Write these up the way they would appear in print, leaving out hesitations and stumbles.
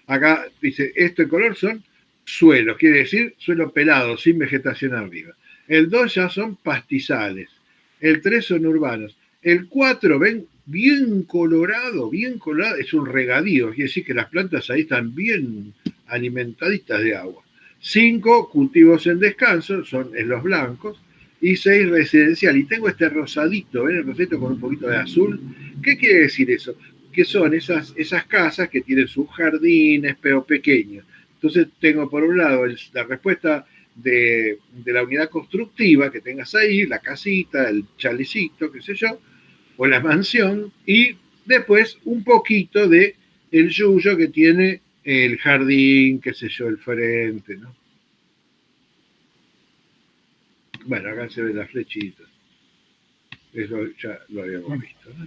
Acá dice, esto en color son suelos, quiere decir suelo pelado, sin vegetación arriba. El 2 ya son pastizales. El 3 son urbanos. El 4, ven, bien colorado, es un regadío, quiere decir que las plantas ahí están bien alimentaditas de agua. 5, cultivos en descanso, es los blancos. Y 6, residencial. Y tengo este rosadito, ¿ven el rosadito con un poquito de azul? ¿Qué quiere decir eso? Que son esas casas que tienen sus jardines, pero pequeños. Entonces tengo por un lado la respuesta de la unidad constructiva que tengas ahí, la casita, el chalecito, qué sé yo, o la mansión, y después un poquito de el yuyo que tiene el jardín, qué sé yo, el frente, ¿no? Bueno, acá se ven las flechitas. Eso ya lo habíamos visto, ¿no?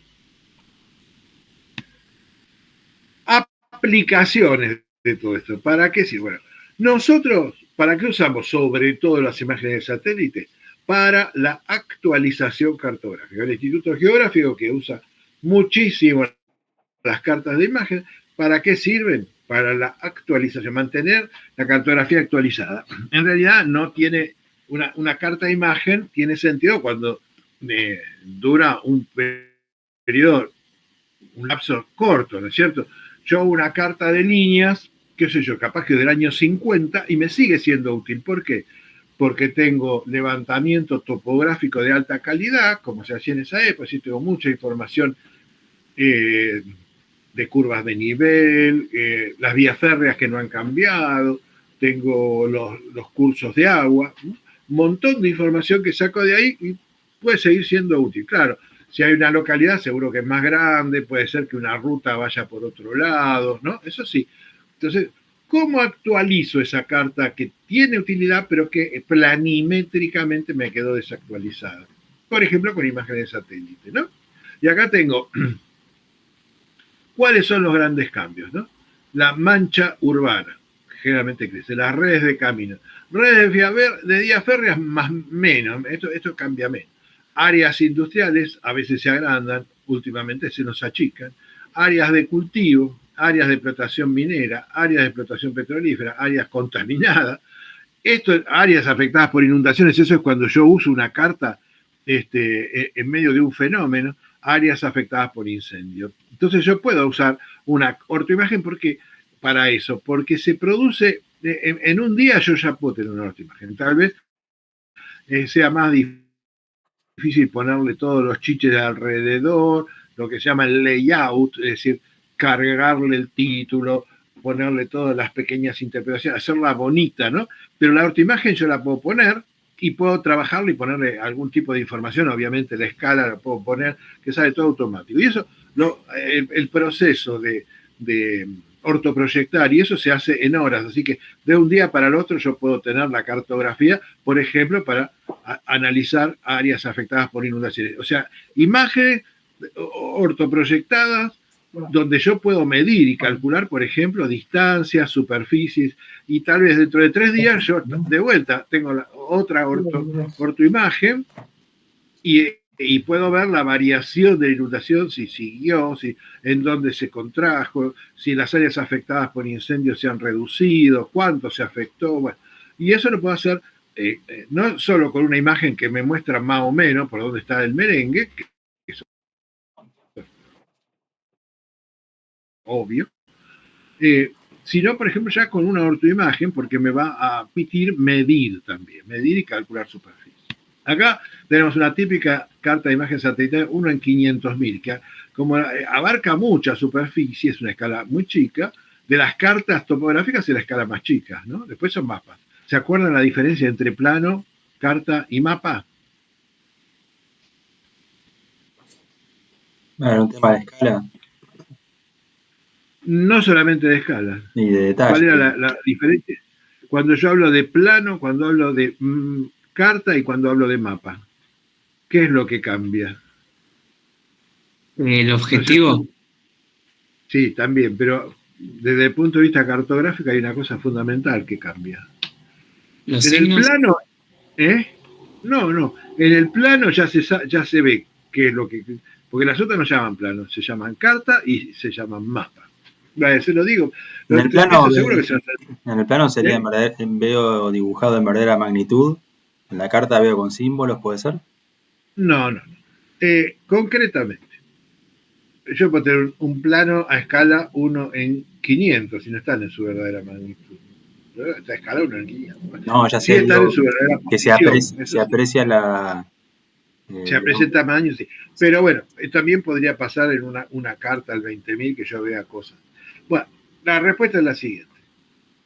Aplicaciones de todo esto. ¿Para qué? Sí, bueno, nosotros, ¿para qué usamos sobre todo las imágenes de satélite? Para la actualización cartográfica. El Instituto Geográfico, que usa muchísimo las cartas de imagen, ¿para qué sirven? Para la actualización, mantener la cartografía actualizada. En realidad no tiene una carta de imagen, tiene sentido cuando dura un periodo, un lapso corto, ¿no es cierto? Yo hago una carta de líneas, qué sé yo, capaz que del año 50 y me sigue siendo útil. ¿Por qué? Porque tengo levantamiento topográfico de alta calidad, como se hacía en esa época, sí tengo mucha información de curvas de nivel, las vías férreas que no han cambiado, tengo los cursos de agua, un montón de información que saco de ahí y puede seguir siendo útil. Claro, si hay una localidad seguro que es más grande, puede ser que una ruta vaya por otro lado, ¿no? Eso sí. Entonces, ¿cómo actualizo esa carta que tiene utilidad pero que planimétricamente me quedó desactualizada? Por ejemplo, con imágenes de satélite, ¿no? Y acá tengo ¿cuáles son los grandes cambios? ¿No? La mancha urbana, generalmente crece, las redes de camino, redes de vías férreas más menos, esto cambia menos. Áreas industriales a veces se agrandan, últimamente se nos achican. Áreas de cultivo, áreas de explotación minera, áreas de explotación petrolífera, áreas contaminadas. Esto, áreas afectadas por inundaciones, eso es cuando yo uso una carta en medio de un fenómeno, áreas afectadas por incendio. Entonces yo puedo usar una ortoimagen porque para eso, porque se produce en un día yo ya puedo tener una ortoimagen. Tal vez sea más difícil ponerle todos los chiches de alrededor, lo que se llama el layout, es decir, cargarle el título, ponerle todas las pequeñas interpretaciones, hacerla bonita, ¿no? Pero la ortoimagen yo la puedo poner y puedo trabajarla y ponerle algún tipo de información, obviamente la escala la puedo poner, que sale todo automático. Y eso, el proceso de ortoproyectar, y eso se hace en horas, así que de un día para el otro yo puedo tener la cartografía, por ejemplo, para analizar áreas afectadas por inundaciones. O sea, imágenes ortoproyectadas donde yo puedo medir y calcular, por ejemplo, distancias, superficies, y tal vez dentro de 3 días yo de vuelta tengo otra ortoimagen y puedo ver la variación de inundación, si siguió, en dónde se contrajo, si las áreas afectadas por incendios se han reducido, cuánto se afectó. Bueno, y eso lo puedo hacer no solo con una imagen que me muestra más o menos por dónde está el merengue, que es obvio, sino, por ejemplo, ya con una ortoimagen, porque me va a permitir medir también, medir y calcular superficie. Acá tenemos una típica carta de imagen satelital, 1 en 500.000, que como abarca mucha superficie, es una escala muy chica, de las cartas topográficas es la escala más chica, ¿no? Después son mapas. ¿Se acuerdan la diferencia entre plano, carta y mapa? Bueno, un tema de escala. No solamente de escala. Y de detalle. ¿Cuál era la diferencia? Cuando yo hablo de plano, cuando hablo de carta y cuando hablo de mapa. ¿Qué es lo que cambia? El objetivo. No sé, sí, también, pero desde el punto de vista cartográfico hay una cosa fundamental que cambia. Los en signos. El plano, No, en el plano ya se ve qué es lo que... Porque las otras no llaman plano, se llaman carta y se llaman mapa. Se lo digo. En el plano, Eso seguro que se va a hacer. en el plano sería veo dibujado en verdadera magnitud. En la carta veo con símbolos, ¿puede ser? No, no, no. Concretamente, yo puedo tener un plano a escala 1 en 500, si no están en su verdadera magnitud. Esta escala 1 en 500. No, ya Sí sé, están en digo su verdadera que posición, eso se sí. aprecia la... Se aprecia el tamaño, sí. Pero bueno, también podría pasar en una carta al 20.000 que yo vea cosas. Bueno, la respuesta es la siguiente.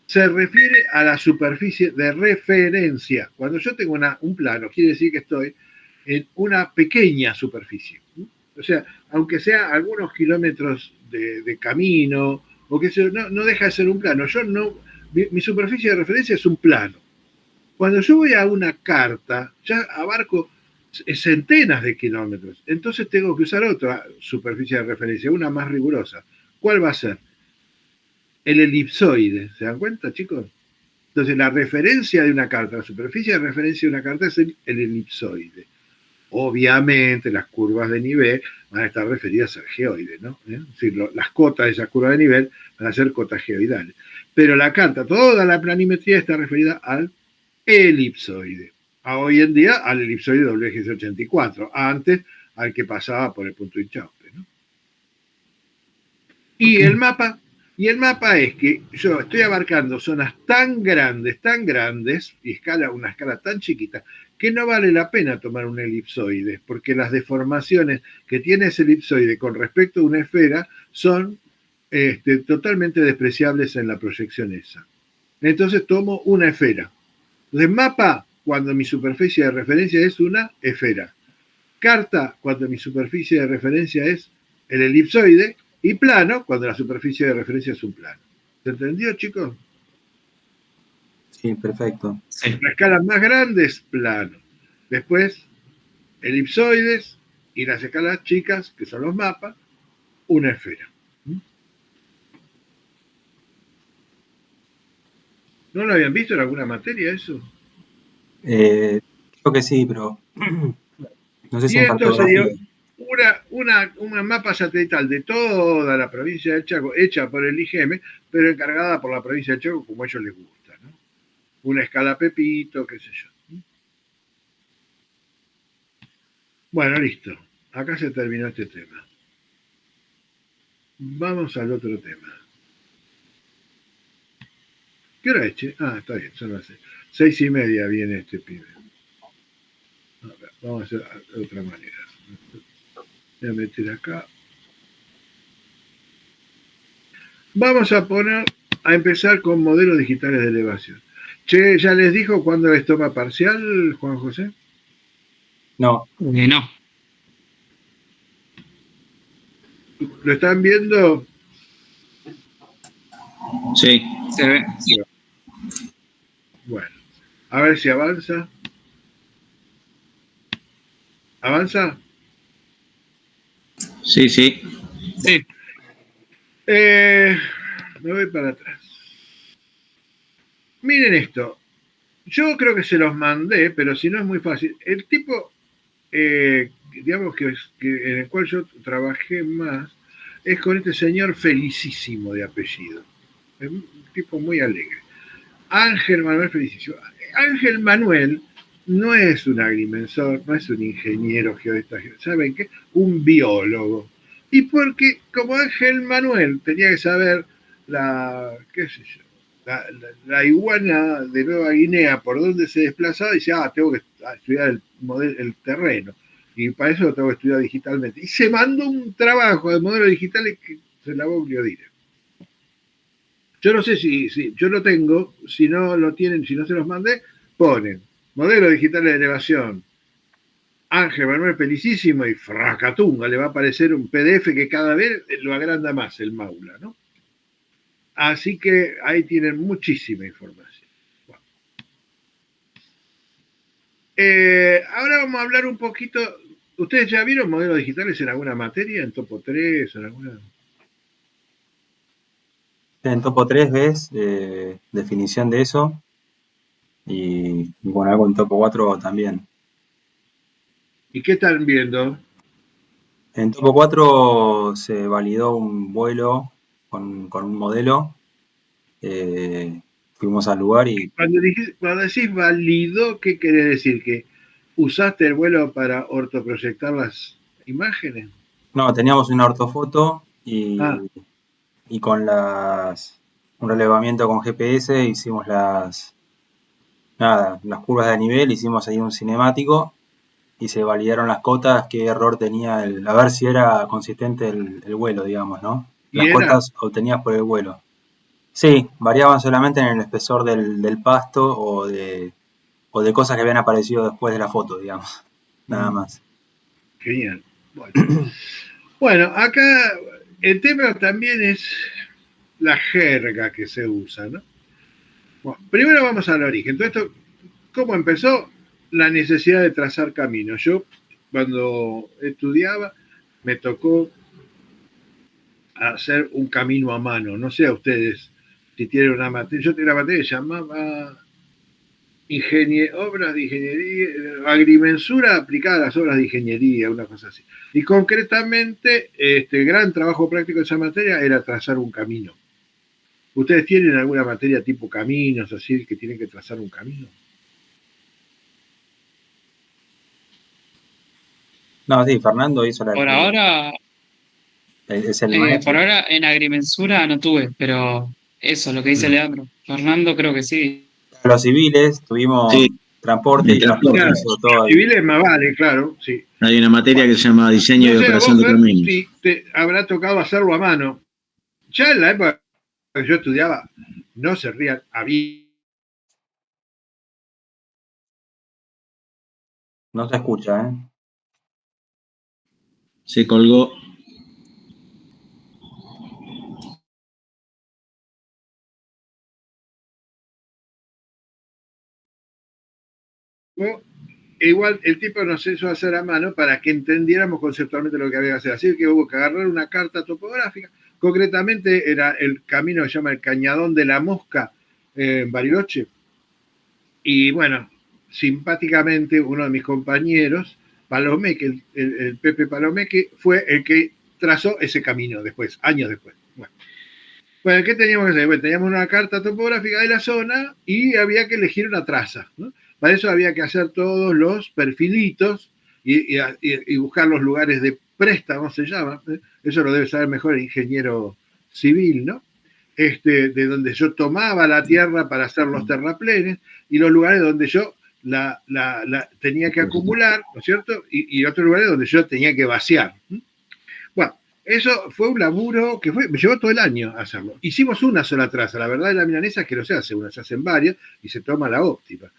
Se refiere a la superficie de referencia. Cuando yo tengo un plano, quiere decir que estoy en una pequeña superficie. O sea, aunque sea algunos kilómetros de camino, o que sea, no deja de ser un plano. Mi superficie de referencia es un plano. Cuando yo voy a una carta, ya abarco centenas de kilómetros. Entonces tengo que usar otra superficie de referencia, una más rigurosa. ¿Cuál va a ser? El elipsoide. ¿Se dan cuenta, chicos? Entonces, la referencia de una carta, la superficie de referencia de una carta es el elipsoide. Obviamente, las curvas de nivel van a estar referidas al geoide, ¿no? Es decir, las cotas de esa curva de nivel van a ser cotas geoidales. Pero la carta, toda la planimetría está referida al elipsoide. Hoy en día al elipsoide WGC84, antes al que pasaba por el punto hinchado. ¿No? Y el mapa es que yo estoy abarcando zonas tan grandes, y una escala tan chiquita, que no vale la pena tomar un elipsoide, porque las deformaciones que tiene ese elipsoide con respecto a una esfera son totalmente despreciables en la proyección esa. Entonces tomo una esfera. Entonces, mapa, cuando mi superficie de referencia es una esfera. Carta, cuando mi superficie de referencia es el elipsoide. Y plano, cuando la superficie de referencia es un plano. ¿Se entendió, chicos? Sí, perfecto. Sí. La escala más grande es plano. Después, elipsoides y las escalas chicas, que son los mapas, una esfera. ¿No lo habían visto en alguna materia eso? Creo que sí, pero no sé si Y en esto sería cartografía. una mapa satelital de toda la provincia del Chaco, hecha por el IGM, pero encargada por la provincia del Chaco como a ellos les gusta, ¿no? Una escala Pepito, qué sé yo. Bueno, listo. Acá se terminó este tema. Vamos al otro tema. ¿Qué hora es, che? Ah, está bien, son las 6:30 viene este pibe. A ver, vamos a hacer de otra manera. Voy a meter acá. Vamos a empezar con modelos digitales de elevación. Che, ¿ya les dijo cuándo les toma parcial, Juan José? No. No. ¿Lo están viendo? Sí, se ve. Bueno, a ver si avanza. ¿Avanza? Sí, sí. Sí. Me voy para atrás. Miren esto. Yo creo que se los mandé, pero si no es muy fácil. El tipo, digamos que en el cual yo trabajé más, es con este señor Felicísimo de apellido. Es un tipo muy alegre. Ángel Manuel Felicísimo. Ángel Manuel no es un agrimensor, no es un ingeniero geodesta, ¿saben qué? Un biólogo. Y porque como Ángel Manuel tenía que saber qué sé yo, la iguana de Nueva Guinea por dónde se desplazaba, y dice, tengo que estudiar el terreno. Y para eso lo tengo que estudiar digitalmente. Y se mandó un trabajo de modelos digitales que se la Dios. Yo no sé si yo lo tengo, si no lo tienen, si no se los mandé, ponen modelo digital de elevación, Ángel Manuel Felicísimo y fracatunga, le va a aparecer un PDF que cada vez lo agranda más el Maula, ¿no? Así que ahí tienen muchísima información. Bueno. Ahora vamos a hablar un poquito. ¿Ustedes ya vieron modelos digitales en alguna materia? ¿En Topo 3? ¿En alguna? En Topo 3 ves definición de eso y bueno, algo en Topo 4 también. ¿Y qué están viendo? En Topo 4 se validó un vuelo con un modelo. Fuimos al lugar y Cuando decís validó, ¿qué quiere decir? ¿Que usaste el vuelo para ortoproyectar las imágenes? no, teníamos una ortofoto Ah, y con un relevamiento con GPS hicimos las curvas de nivel, hicimos ahí un cinemático y se validaron las cotas, qué error tenía a ver si era consistente el vuelo, digamos, ¿no? y Las era, cotas obtenidas por el vuelo. Sí, variaban solamente en el espesor del pasto o de cosas que habían aparecido después de la foto, digamos. Nada más. genial. Bueno, acá el tema también es la jerga que se usa, ¿no? Bueno, primero vamos al origen. Todo esto, ¿cómo empezó? La necesidad de trazar caminos. Yo, cuando estudiaba, me tocó hacer un camino a mano. No sé a ustedes si tienen una materia. Yo tenía una materia que se llamaba obras de ingeniería, agrimensura aplicada a las obras de ingeniería, una cosa así. Y concretamente, el gran trabajo práctico de esa materia era trazar un camino. ¿Ustedes tienen alguna materia tipo caminos, así, que tienen que trazar un camino? No, sí, Fernando hizo Por ahora, es el por maestro. ahora en agrimensura no tuve, pero eso, lo que dice Leandro. Fernando creo que sí. Los civiles tuvimos Sí, transporte en y Fernando transporte. Claro, hizo todo ahí. civiles más vale, claro, sí. Hay una materia Bueno, que se llama diseño no y sé a operación vos, de Fer, caminos. si te habrá tocado hacerlo a mano. Ya en la época que yo estudiaba, no se rían, había. No se escucha, ¿eh? Se colgó. Igual el tipo nos hizo hacer a mano para que entendiéramos conceptualmente lo que había que hacer. Así que hubo que agarrar una carta topográfica. Concretamente era el camino que se llama el Cañadón de la Mosca en Bariloche. Y bueno, simpáticamente uno de mis compañeros, Palomeque, el Pepe Palomeque, fue el que trazó ese camino después, años después. Bueno, ¿qué teníamos que hacer? Bueno, teníamos una carta topográfica de la zona y había que elegir una traza, ¿no? Para eso había que hacer todos los perfilitos y buscar los lugares de préstamo, se llama. Eso lo debe saber mejor el ingeniero civil, ¿no? De donde yo tomaba la tierra para hacer los terraplenes y los lugares donde yo la tenía que acumular, ¿no es cierto? Y otros lugares donde yo tenía que vaciar. Bueno, eso fue un laburo que me llevó todo el año a hacerlo. Hicimos una sola traza. La verdad de la milanesa es que no se hace una, se hacen varias y se toma la óptima.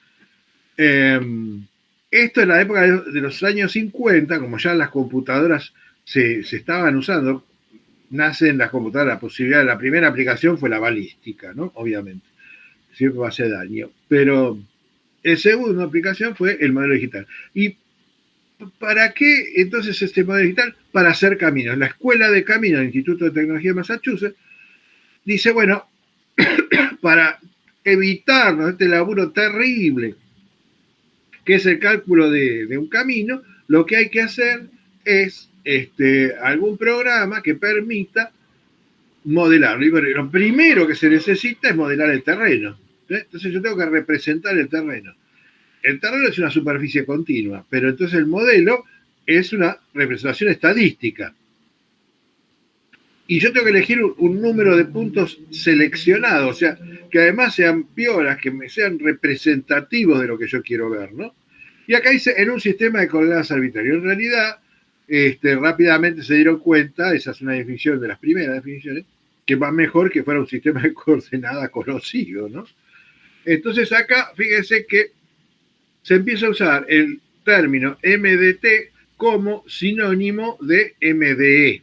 Esto en la época de los años 50, como ya las computadoras se estaban usando, nacen las computadoras, la posibilidad, la primera aplicación fue la balística, ¿no? Obviamente, siempre va a hacer daño. Pero la segunda aplicación fue el modelo digital. ¿Y para qué entonces este modelo digital? Para hacer caminos. La Escuela de Caminos del Instituto de Tecnología de Massachusetts dice, bueno, para evitarnos este laburo terrible que es el cálculo de un camino, lo que hay que hacer es algún programa que permita modelarlo. Y bueno, lo primero que se necesita es modelar el terreno. Entonces yo tengo que representar el terreno. El terreno es una superficie continua, pero entonces el modelo es una representación estadística. Y yo tengo que elegir un número de puntos seleccionados, o sea, que además sean piolas, que me sean representativos de lo que yo quiero ver, ¿no? Y acá dice, en un sistema de coordenadas arbitrarias. En realidad, rápidamente se dieron cuenta, esa es una definición de las primeras definiciones, que va mejor que fuera un sistema de coordenadas conocido, ¿no? Entonces acá, fíjense que se empieza a usar el término MDT como sinónimo de MDE.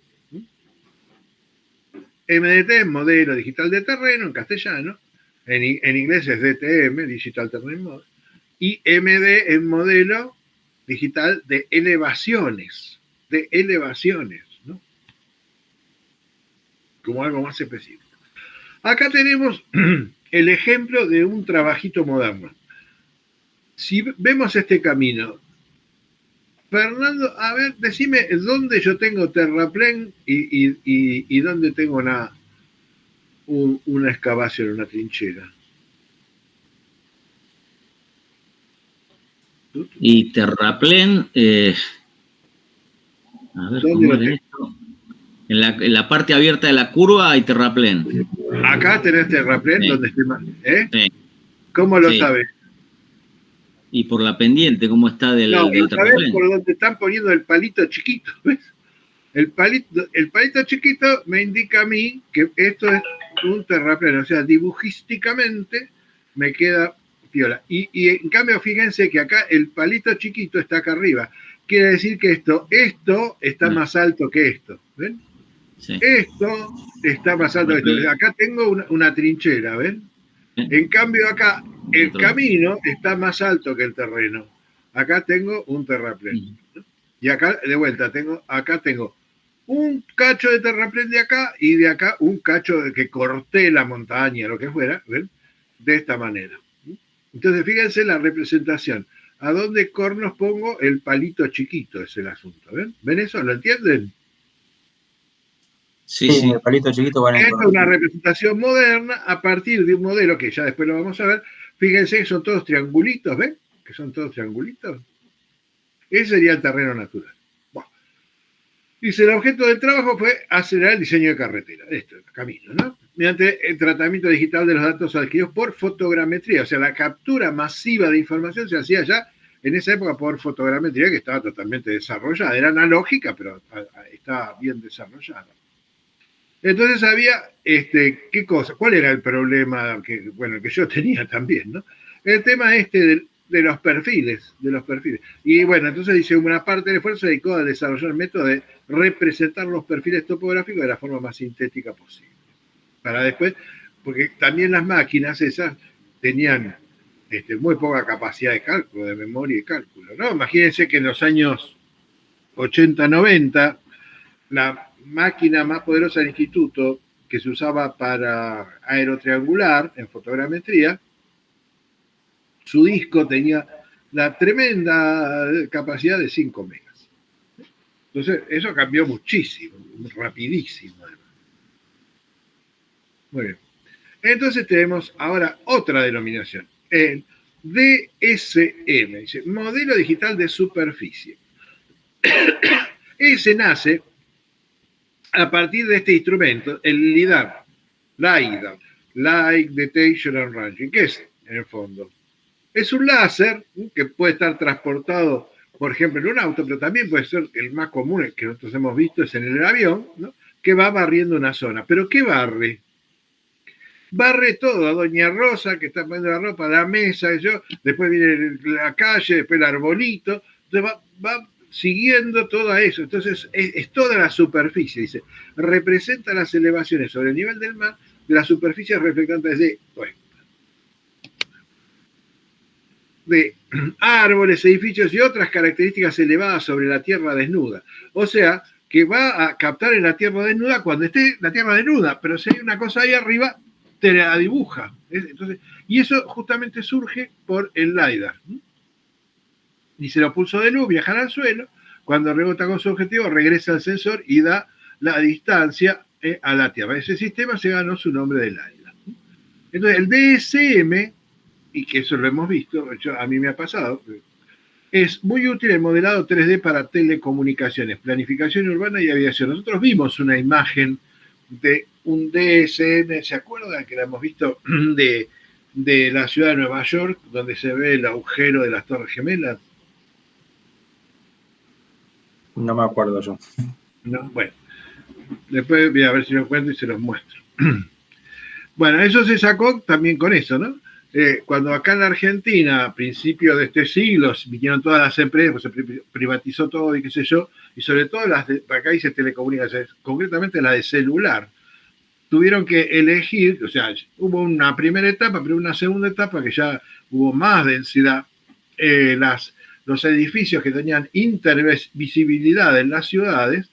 MDT es modelo digital de terreno en castellano, en inglés es DTM, Digital Terrain Model, y MD es modelo digital de elevaciones, ¿no? Como algo más específico. Acá tenemos el ejemplo de un trabajito moderno. Si vemos este camino, Fernando, a ver, decime dónde yo tengo terraplén y dónde tengo una excavación, una trinchera. Y terraplén, a ver cómo era esto. En la parte abierta de la curva hay terraplén. Acá tenés terraplén, sí. donde esté más. Sí. ¿Cómo lo sí. sabes? Y por la pendiente, ¿cómo está del ¿Sabés terraplén? por dónde están poniendo el palito chiquito? ¿Ves? El palito chiquito me indica a mí que esto es un terraplén, o sea, dibujísticamente me queda piola. Y en cambio, fíjense que acá el palito chiquito está acá arriba. Quiere decir que esto está más alto que esto. ¿Ven? Sí. Esto está más alto que esto. Acá tengo una trinchera, ¿ven? En cambio, acá el camino está más alto que el terreno. Acá tengo un terraplén. Y acá, de vuelta, acá tengo un cacho de terraplén de acá y de acá un cacho de que corté la montaña, lo que fuera, ¿ven? De esta manera. Entonces, fíjense la representación. ¿A dónde cornos pongo el palito chiquito? Es el asunto. ¿Ven? ¿Ven eso? ¿Lo entienden? Sí, sí. El palito chiquito va en el Esta es una representación moderna a partir de un modelo que ya después lo vamos a ver. Fíjense que son todos triangulitos, ¿ven? Que son todos triangulitos. Ese sería el terreno natural. Bueno. Dice, el objeto del trabajo fue acelerar el diseño de carretera, esto, el camino, ¿no? Mediante el tratamiento digital de los datos adquiridos por fotogrametría. O sea, la captura masiva de información se hacía ya en esa época por fotogrametría, que estaba totalmente desarrollada. Era analógica, pero estaba bien desarrollada. Entonces había, ¿qué cosa? ¿Cuál era el problema que yo tenía también, ¿no? El tema de los perfiles, Y bueno, entonces dice, una parte del esfuerzo se dedicó a desarrollar el método de representar los perfiles topográficos de la forma más sintética posible. Para después, porque también las máquinas esas tenían muy poca capacidad de cálculo, de memoria y cálculo, ¿no? Imagínense que en los años 80, 90, la máquina más poderosa del instituto, que se usaba para aerotriangular en fotogrametría, su disco tenía la tremenda capacidad de 5 megas. Entonces, eso cambió muchísimo, rapidísimo. Muy bien. Entonces tenemos ahora otra denominación, el DSM, dice, modelo digital de superficie. Ese nace a partir de este instrumento, el LIDAR, Light Detection and Ranging. ¿Qué es, en el fondo? Es un láser que puede estar transportado, por ejemplo, en un auto, pero también puede ser el más común, el que nosotros hemos visto, es en el avión, ¿no? Que va barriendo una zona. ¿Pero qué barre? Barre todo, a Doña Rosa, que está poniendo la ropa, la mesa, después viene la calle, después el arbolito, entonces va siguiendo todo eso. Entonces, es toda la superficie, dice, representa las elevaciones sobre el nivel del mar de las superficies reflectantes de árboles, edificios y otras características elevadas sobre la tierra desnuda. O sea, que va a captar en la tierra desnuda cuando esté la tierra desnuda, pero si hay una cosa ahí arriba, te la dibuja. Entonces, y eso justamente surge por el LiDAR. Dice, los pulsos de luz viajan al suelo, cuando rebota con su objetivo, regresa al sensor y da la distancia a la Tierra. Ese sistema se ganó su nombre de LiDAR. Entonces, el DSM, y que eso lo hemos visto, a mí me ha pasado, es muy útil el modelado 3D para telecomunicaciones, planificación urbana y aviación. Nosotros vimos una imagen de un DSM, ¿se acuerdan que la hemos visto de la ciudad de Nueva York, donde se ve el agujero de las Torres Gemelas? No me acuerdo yo. No, bueno, después voy a ver si lo encuentro y se los muestro. Bueno, eso se sacó también con eso, ¿no? Cuando acá en la Argentina, a principios de este siglo, vinieron todas las empresas, pues se privatizó todo y qué sé yo, y sobre todo acá dice telecomunicaciones, concretamente la de celular, tuvieron que elegir, o sea, hubo una primera etapa, pero una segunda etapa que ya hubo más densidad, los edificios que tenían intervisibilidad en las ciudades,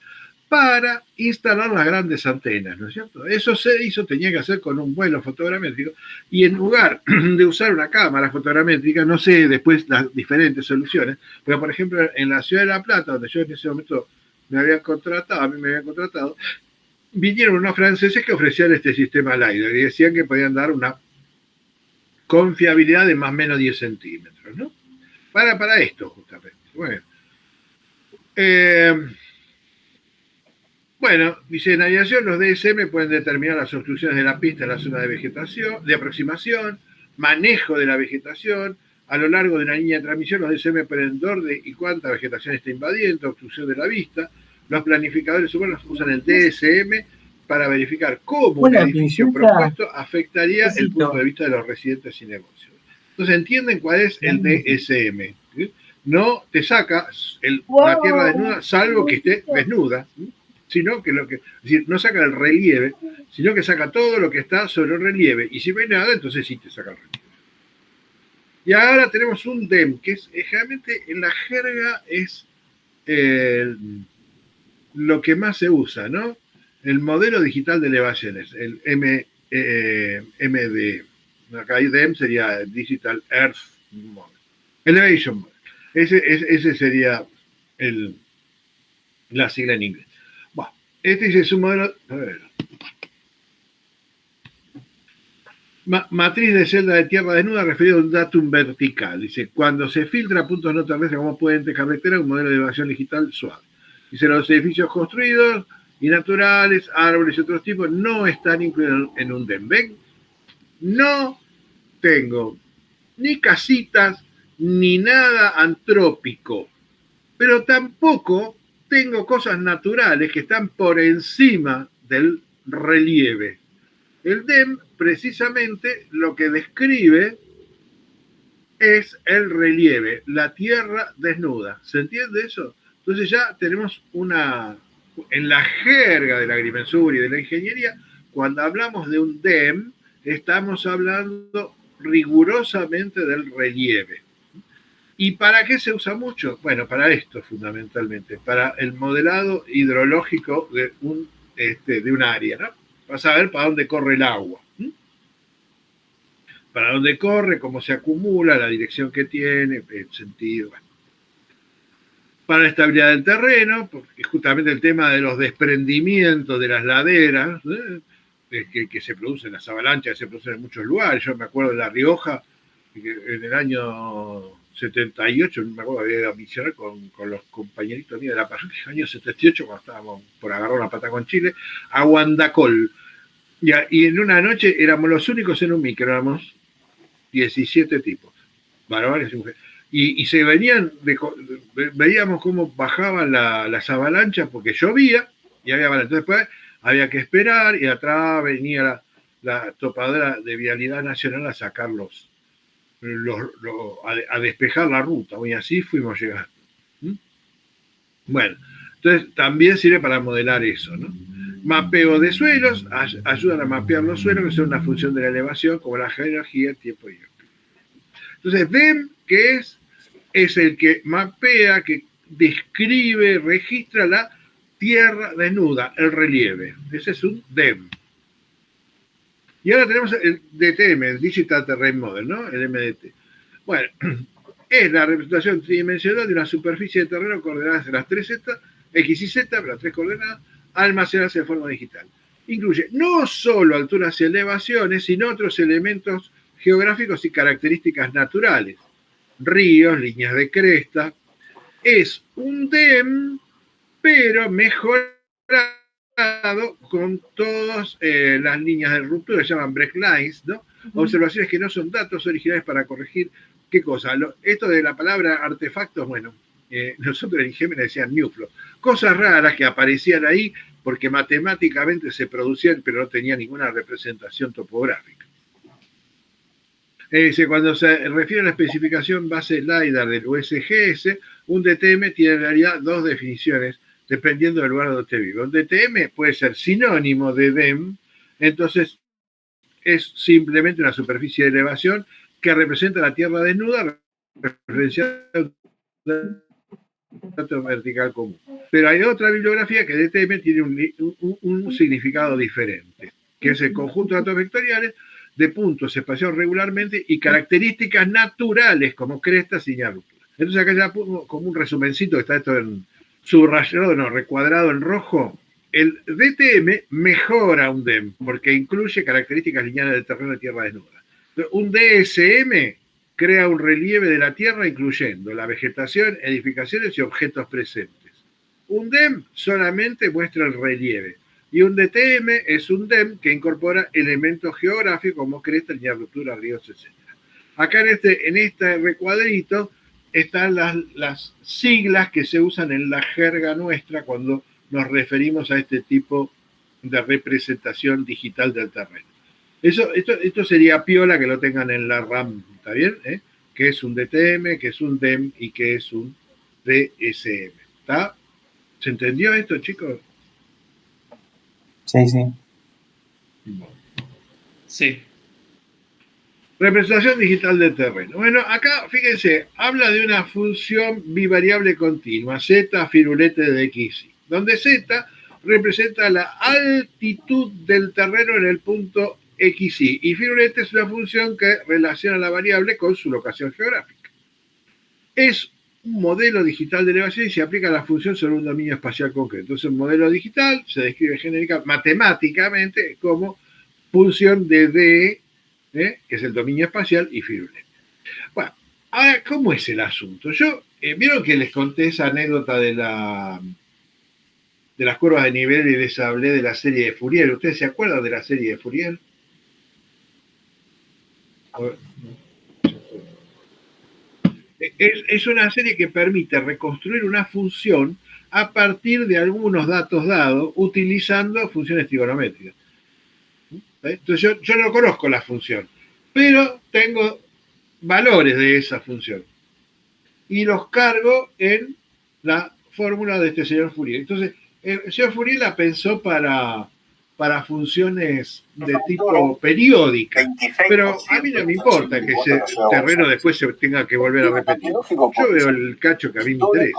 para instalar las grandes antenas, ¿no es cierto? Eso se hizo, tenía que hacer con un vuelo fotogramétrico, y en lugar de usar una cámara fotogramétrica, no sé después las diferentes soluciones, pero por ejemplo en la ciudad de La Plata, donde yo en ese momento a mí me habían contratado, vinieron unos franceses que ofrecían este sistema LiDAR y decían que podían dar una confiabilidad de más o menos 10 centímetros, ¿no? Para esto, justamente. Bueno, dice, en aviación los DSM pueden determinar las obstrucciones de la pista en la zona de vegetación, de aproximación, manejo de la vegetación. A lo largo de una línea de transmisión, los DSM pueden dónde y cuánta vegetación está invadiendo, obstrucción de la vista. Los planificadores humanos usan el DSM para verificar cómo un edificio propuesto afectaría el punto de vista de los residentes y negocios. Entonces, ¿entienden cuál es el DSM? ¿Sí? No te saca la tierra desnuda, salvo que esté desnuda, ¿sí? Sino que es decir, no saca el relieve, sino que saca todo lo que está sobre el relieve. Y si no hay nada, entonces sí te saca el relieve. Y ahora tenemos un DEM, que es generalmente en la jerga es lo que más se usa, ¿no? El modelo digital de elevaciones, el MD. Acá hay DEM sería Digital Earth Model. Elevation Model. Ese sería la sigla en inglés. Bueno, este es un modelo. A ver. Matriz de celda de tierra desnuda referido a un datum vertical. Dice, cuando se filtra puntos no terrestres como puentes, carreteras, un modelo de elevación digital suave. Dice, los edificios construidos y naturales, árboles y otros tipos no están incluidos en un DEM. ¿Ven? No tengo ni casitas ni nada antrópico, pero tampoco tengo cosas naturales que están por encima del relieve. El DEM precisamente lo que describe es el relieve, la tierra desnuda. ¿Se entiende eso? Entonces ya tenemos en la jerga de la agrimensura y de la ingeniería, cuando hablamos de un DEM, estamos hablando rigurosamente del relieve. ¿Y para qué se usa mucho? Bueno, para esto fundamentalmente, para el modelado hidrológico de un área, ¿no? Para saber para dónde corre el agua. Para dónde corre, cómo se acumula, la dirección que tiene, el sentido. Bueno. Para la estabilidad del terreno, porque justamente el tema de los desprendimientos de las laderas, que se producen, las avalanchas que se producen en muchos lugares. Yo me acuerdo de La Rioja, que en el año 78, me acuerdo, había ido a misionar con los compañeritos míos de la parroquia, en el año 78, cuando estábamos por agarrar una pata con Chile, a Guandacol. Y en una noche éramos los únicos en un micro, éramos 17 tipos, varones y mujeres. Y se veíamos cómo bajaban las avalanchas porque llovía y había avalanchas. Después había que esperar y atrás venía la topadora de Vialidad Nacional a sacarlos, a despejar la ruta. Y así fuimos llegando. Bueno, entonces también sirve para modelar eso, ¿no? Mapeo de suelos, ayudan a mapear los suelos, que son una función de la elevación, como la geología, el tiempo y el clima. Entonces, DEM, que es el que mapea, que describe, registra la tierra desnuda, el relieve. Ese es un DEM. Y ahora tenemos el DTM, el Digital Terrain Model, ¿no? El MDT. Bueno, es la representación tridimensional de una superficie de terreno coordenadas en las 3 Z, X y Z, las 3 coordenadas, almacenadas en forma digital. Incluye no solo alturas y elevaciones, sino otros elementos geográficos y características naturales. Ríos, líneas de cresta. Es un DEM, pero mejorado con todas las líneas de ruptura, que se llaman break lines, ¿no? Observaciones que no son datos originales para corregir qué cosa. Esto de la palabra artefactos, bueno, nosotros en IGM le decían Newflow. Cosas raras que aparecían ahí porque matemáticamente se producían, pero no tenían ninguna representación topográfica. Cuando se refiere a la especificación base LiDAR del USGS, un DTM tiene en realidad dos definiciones, dependiendo del lugar donde usted vive. Un DTM puede ser sinónimo de DEM, entonces es simplemente una superficie de elevación que representa la tierra desnuda, referenciada a un dato vertical común. Pero hay otra bibliografía que DTM tiene un significado diferente, que es el conjunto de datos vectoriales de puntos espaciados regularmente y características naturales como crestas y rupturas. Entonces acá ya pongo como un resumencito, que está esto en subrayado, no, recuadrado en rojo, el DTM mejora un DEM porque incluye características lineales del terreno de tierra desnuda. Un DSM crea un relieve de la tierra incluyendo la vegetación, edificaciones y objetos presentes. Un DEM solamente muestra el relieve y un DTM es un DEM que incorpora elementos geográficos como cresta, línea de ruptura, ríos, etc. Acá en este recuadrito están las siglas que se usan en la jerga nuestra cuando nos referimos a este tipo de representación digital del terreno. Esto sería piola que lo tengan en la RAM, ¿está bien? Que es un DTM, que es un DEM y que es un DSM. ¿Está? ¿Se entendió esto, chicos? Sí, sí. Sí. Representación digital del terreno. Bueno, acá, fíjense, habla de una función bivariable continua, z firulete de x, donde z representa la altitud del terreno en el punto xy, y firulete es una función que relaciona la variable con su locación geográfica. Es un modelo digital de elevación y se aplica a la función sobre un dominio espacial concreto. Entonces, un modelo digital se describe genérica matemáticamente como función de D, que es el dominio espacial, y firulete. Bueno, ahora, ¿cómo es el asunto? Vieron que les conté esa anécdota de las curvas de nivel y les hablé de la serie de Fourier. ¿Ustedes se acuerdan de la serie de Fourier? Es una serie que permite reconstruir una función a partir de algunos datos dados utilizando funciones trigonométricas. Entonces yo no conozco la función, pero tengo valores de esa función y los cargo en la fórmula de este señor Fourier. Entonces, el señor Fourier la pensó para funciones de tipo periódica, pero a mí no me importa que ese terreno después se tenga que volver a repetir. Yo veo el cacho que a mí me interesa.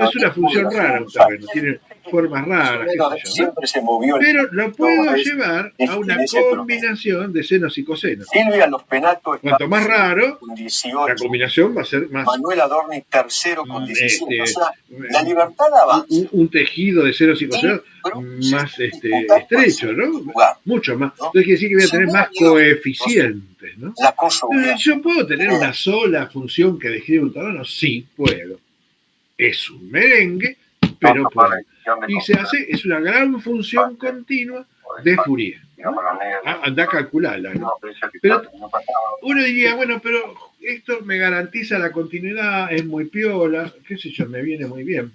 Es una función rara un terreno, tiene formas raras, qué sé yo, ¿no? Pero lo puedo llevar a una combinación de senos y cosenos. Cuanto más raro, la combinación va a ser más... Manuel Adorni tercero con 17. O sea, la libertad avanza. Un tejido de ceros y cosenos más estrecho, ¿no? Mucho más. Entonces quiere decir que voy a tener más coeficientes, ¿no? ¿Yo puedo tener una sola función que describe un terreno? Sí, puedo. Es un merengue, pero puedo. Y es una gran función continua de Fourier. Anda a calcularla, ¿no? Pero uno diría, bueno, pero esto me garantiza la continuidad, es muy piola, qué sé yo, me viene muy bien.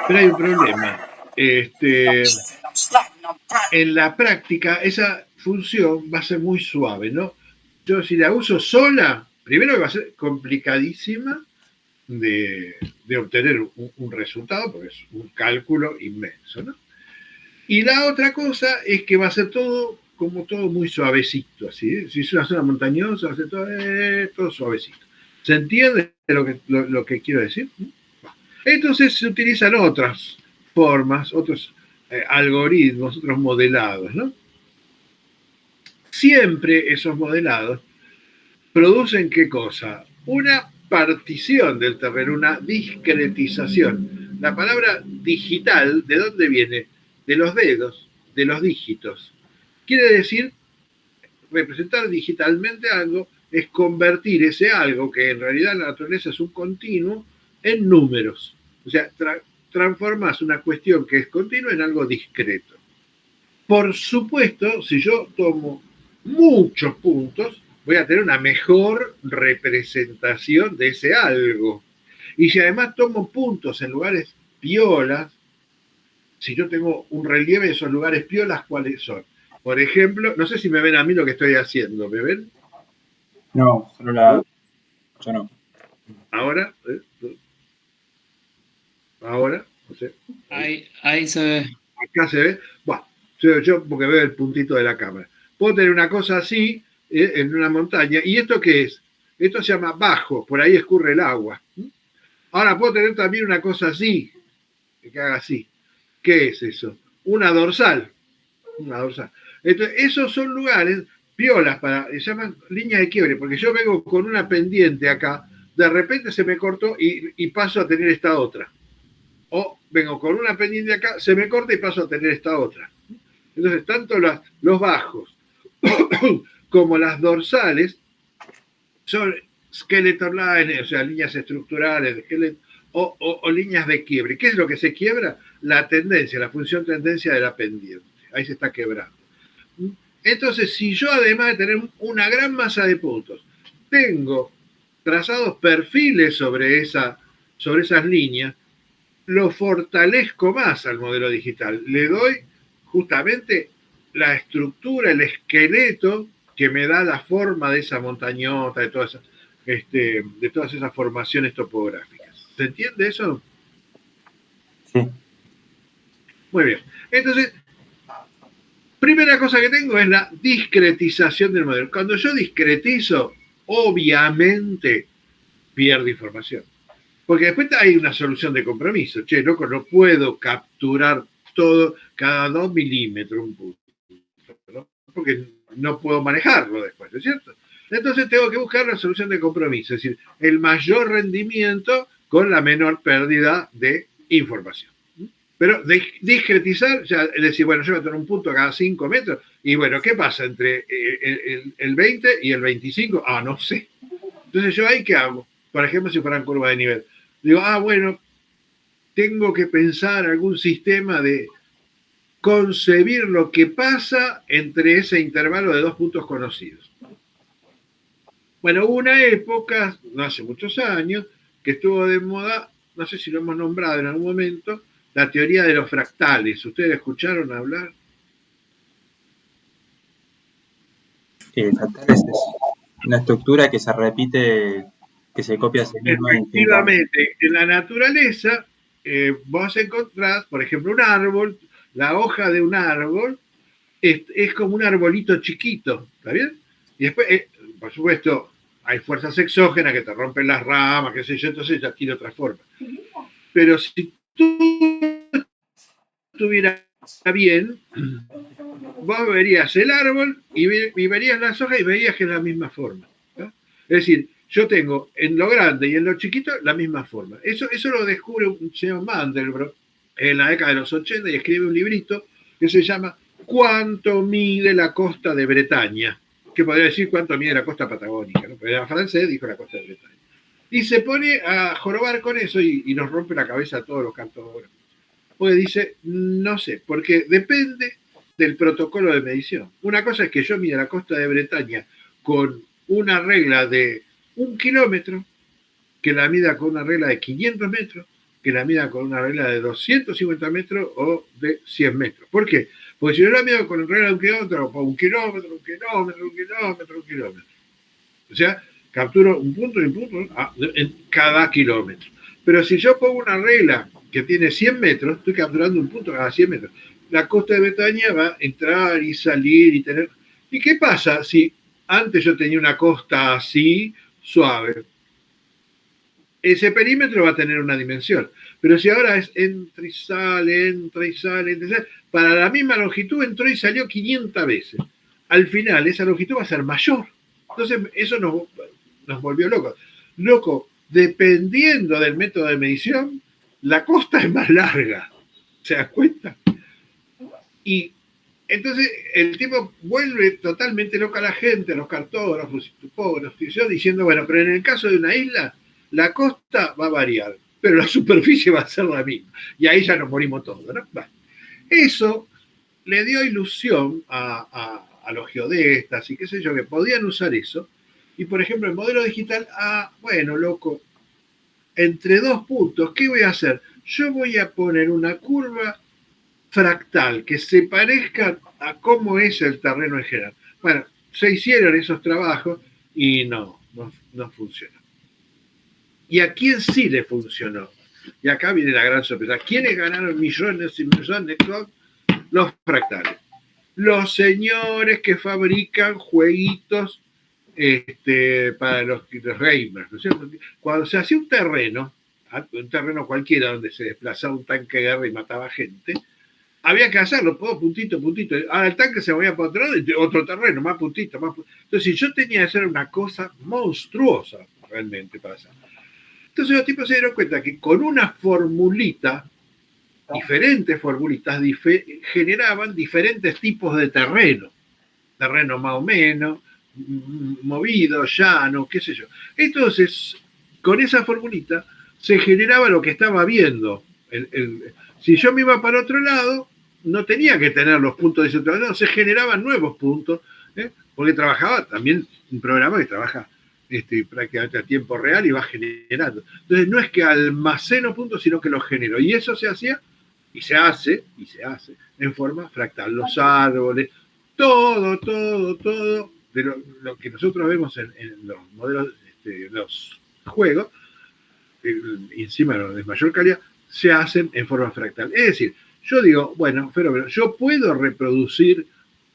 Pero hay un problema. En la práctica, esa función va a ser muy suave, ¿no? Yo si la uso sola, primero que va a ser complicadísima de obtener un resultado, porque es un cálculo inmenso, ¿no? Y la otra cosa es que va a ser todo muy suavecito, así. Si es una zona montañosa, va a ser todo suavecito. ¿Se entiende lo que quiero decir? Entonces se utilizan otras formas, otros algoritmos, otros modelados, ¿no? Siempre esos modelados producen ¿qué cosa? Una partición del terreno, una discretización. La palabra digital, ¿de dónde viene? De los dedos, de los dígitos. Quiere decir, representar digitalmente algo es convertir ese algo, que en realidad en la naturaleza es un continuo, en números. O sea, transformas una cuestión que es continua en algo discreto. Por supuesto, si yo tomo muchos puntos, voy a tener una mejor representación de ese algo. Y si además tomo puntos en lugares piolas, si yo tengo un relieve de esos lugares piolas, ¿cuáles son? Por ejemplo, no sé si me ven a mí lo que estoy haciendo, ¿me ven? No, solo yo no. Ahora, ahora, no sé. Ahí se ve. Acá se ve. Bueno, yo porque veo el puntito de la cámara. Puedo tener una cosa así en una montaña. ¿Y esto qué es? Esto se llama bajo, por ahí escurre el agua. Ahora puedo tener también una cosa así, que haga así. ¿Qué es eso? Una dorsal. Una dorsal. Entonces, esos son lugares piolas se llaman líneas de quiebre, porque yo vengo con una pendiente acá, de repente se me cortó y paso a tener esta otra. o vengo con una pendiente acá, se me corta y paso a tener esta otra. Entonces, tanto los bajos como las dorsales son skeleton lines, o sea, líneas estructurales, o líneas de quiebre. ¿Qué es lo que se quiebra? La tendencia, la función tendencia de la pendiente. Ahí se está quebrando. Entonces, si yo además de tener una gran masa de puntos, tengo trazados perfiles sobre esas líneas, lo fortalezco más al modelo digital. Le doy justamente la estructura, el esqueleto que me da la forma de esa montañota, de todas esas formaciones topográficas. ¿Se entiende eso? Sí. Muy bien. Entonces, primera cosa que tengo es la discretización del modelo. Cuando yo discretizo, obviamente pierdo información. Porque después hay una solución de compromiso. Che, loco, no puedo capturar todo cada 2 milímetros un punto, ¿no? Porque no puedo manejarlo después, ¿no es cierto? Entonces tengo que buscar la solución de compromiso, es decir, el mayor rendimiento con la menor pérdida de información. Pero discretizar, ya, es decir, bueno, yo voy a tener un punto cada 5 metros, y bueno, ¿qué pasa entre el 20 y el 25? Ah, no sé. Entonces yo ahí, ¿qué hago? Por ejemplo, si fueran curvas de nivel. Digo, bueno, tengo que pensar algún sistema de concebir lo que pasa entre ese intervalo de 2 puntos conocidos. Bueno, hubo una época, no hace muchos años, que estuvo de moda, no sé si lo hemos nombrado en algún momento, la teoría de los fractales. ¿Ustedes escucharon hablar? Fractales es una estructura que se repite, que se copia a sí misma. Efectivamente, en la naturaleza vos encontrás, por ejemplo, un árbol, la hoja de un árbol es como un arbolito chiquito, ¿está bien? Y después, por supuesto, hay fuerzas exógenas que te rompen las ramas, qué sé yo, entonces ya tiene otra forma. Pero si tú estuvieras bien, vos verías el árbol y verías las hojas y verías que es la misma forma, ¿no? Es decir, yo tengo en lo grande y en lo chiquito la misma forma. Eso lo descubre un señor Mandelbrot en la década de los 80 y escribe un librito que se llama ¿Cuánto mide la costa de Bretaña? Que podría decir cuánto mide la costa patagónica, ¿no? Pero era francés, dijo la costa de Bretaña. Y se pone a jorobar con eso y nos rompe la cabeza a todos los cartógrafos. Porque dice, no sé, porque depende del protocolo de medición. Una cosa es que yo mida la costa de Bretaña con una regla de 1 kilómetro, que la mida con una regla de 500 metros, que la mida con una regla de 250 metros o de 100 metros. ¿Por qué? Porque si yo la mido con una regla de 1 kilómetro, o 1 kilómetro, 1 kilómetro, 1 kilómetro, 1 kilómetro. O sea, capturo un punto y un punto en cada kilómetro. Pero si yo pongo una regla que tiene 100 metros, estoy capturando un punto cada 100 metros. La costa de Bretaña va a entrar y salir y tener... ¿Y qué pasa si antes yo tenía una costa así, suave? Ese perímetro va a tener una dimensión. Pero si ahora es entra y sale, entra y sale, entra y sale, para la misma longitud entró y salió 500 veces. Al final esa longitud va a ser mayor. Entonces eso nos volvió locos. Loco, dependiendo del método de medición, la costa es más larga. ¿Se das cuenta? Y entonces el tipo vuelve totalmente loca a la gente, a los cartógrafos, topógrafos, diciendo, bueno, pero en el caso de una isla, la costa va a variar, pero la superficie va a ser la misma. Y ahí ya nos morimos todos, ¿no? Bueno, eso le dio ilusión a los geodestas y qué sé yo, que podían usar eso. Y, por ejemplo, el modelo digital, bueno, loco, entre 2 puntos, ¿qué voy a hacer? Yo voy a poner una curva fractal que se parezca a cómo es el terreno en general. Bueno, se hicieron esos trabajos y no funcionó. ¿Y a quién sí le funcionó? Y acá viene la gran sorpresa. ¿Quiénes ganaron millones y millones con los fractales? Los señores que fabrican jueguitos para los gamers, ¿no es cierto? Cuando se hacía un terreno cualquiera donde se desplazaba un tanque de guerra y mataba gente, había que hacerlo, puntito. Ahora el tanque se movía para otro terreno, más puntito. Entonces, si yo tenía que hacer una cosa monstruosa realmente para hacer. Entonces los tipos se dieron cuenta que con una formulita diferentes formulitas generaban diferentes tipos de terreno. Terreno más o menos, movido, llano, qué sé yo. Entonces, con esa formulita se generaba lo que estaba viendo. Si yo me iba para otro lado, no tenía que tener los puntos de ese otro lado, se generaban nuevos puntos, porque trabajaba también un programa que trabaja prácticamente a tiempo real y va generando. Entonces, no es que almaceno puntos, sino que los genero. Y eso se hacía, y se hace, en forma fractal. Los árboles, todo de lo que nosotros vemos en los modelos, los juegos, encima de mayor calidad, se hacen en forma fractal. Es decir, yo digo, bueno, pero yo puedo reproducir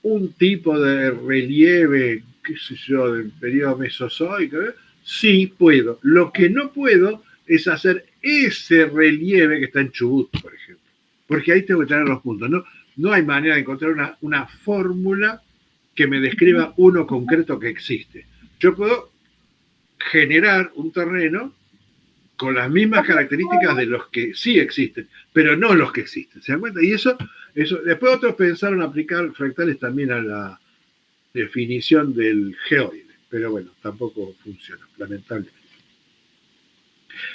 un tipo de relieve, qué sé yo, del periodo mesozoico. Sí puedo. Lo que no puedo es hacer ese relieve que está en Chubut, por ejemplo. Porque ahí tengo que tener los puntos. No hay manera de encontrar una fórmula que me describa uno concreto que existe. Yo puedo generar un terreno con las mismas características de los que sí existen, pero no los que existen. ¿Se dan cuenta? Y eso después otros pensaron aplicar fractales también a la definición del geoide, pero bueno, tampoco funciona, lamentablemente.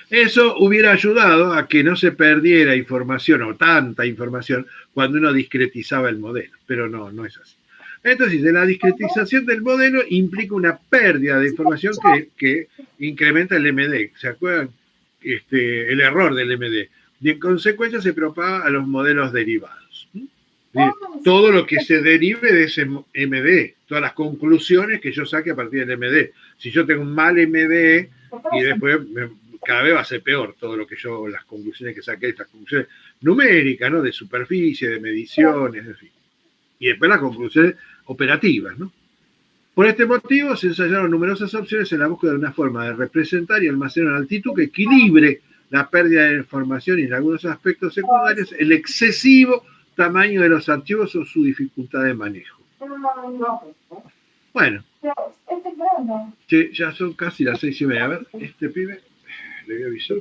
Eso hubiera ayudado a que no se perdiera información o tanta información cuando uno discretizaba el modelo, pero no es así. Entonces, la discretización del modelo implica una pérdida de información que incrementa el MD. ¿Se acuerdan? El error del MD. Y en consecuencia se propaga a los modelos derivados. Todo lo que se derive de ese MD, todas las conclusiones que yo saque a partir del MD. Si yo tengo un mal MD y después cada vez va a ser peor todo lo que las conclusiones que saqué, estas conclusiones numéricas, ¿no? De superficie, de mediciones, en fin. Y después las conclusiones operativas, ¿no? Por este motivo se ensayaron numerosas opciones en la búsqueda de una forma de representar y almacenar en altitud que equilibre la pérdida de información y en algunos aspectos secundarios el excesivo tamaño de los archivos o su dificultad de manejo. Bueno, sí, ya son casi las 6:30. A ver, este pibe, le voy a avisar.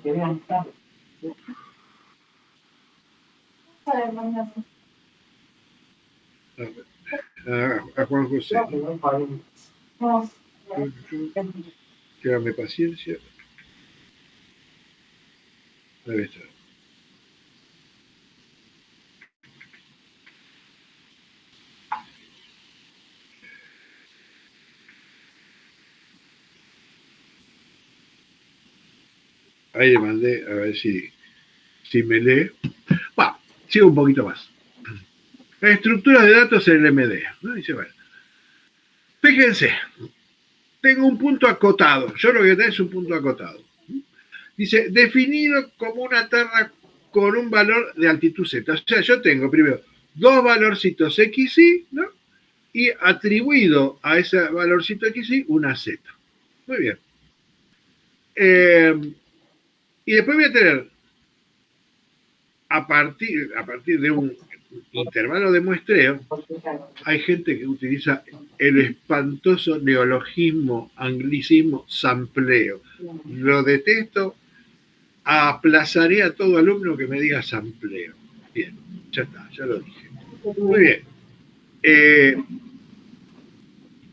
A Juan José. Quédame paciencia. Ahí está. Ahí le mandé, a ver si me lee. Bueno, sigo un poquito más. Estructuras de datos en el MD. ¿No? Dice, bueno, fíjense, tengo un punto acotado. Yo lo que tengo es un punto acotado. Dice, definido como una terra con un valor de altitud Z. O sea, yo tengo primero dos valorcitos XY, ¿no? Y atribuido a ese valorcito XY una Z. Muy bien. Y después voy a tener, a partir de un intervalo de muestreo, hay gente que utiliza el espantoso neologismo, anglicismo, sampleo. Lo detesto, aplazaré a todo alumno que me diga sampleo. Bien, ya está, ya lo dije. Muy bien.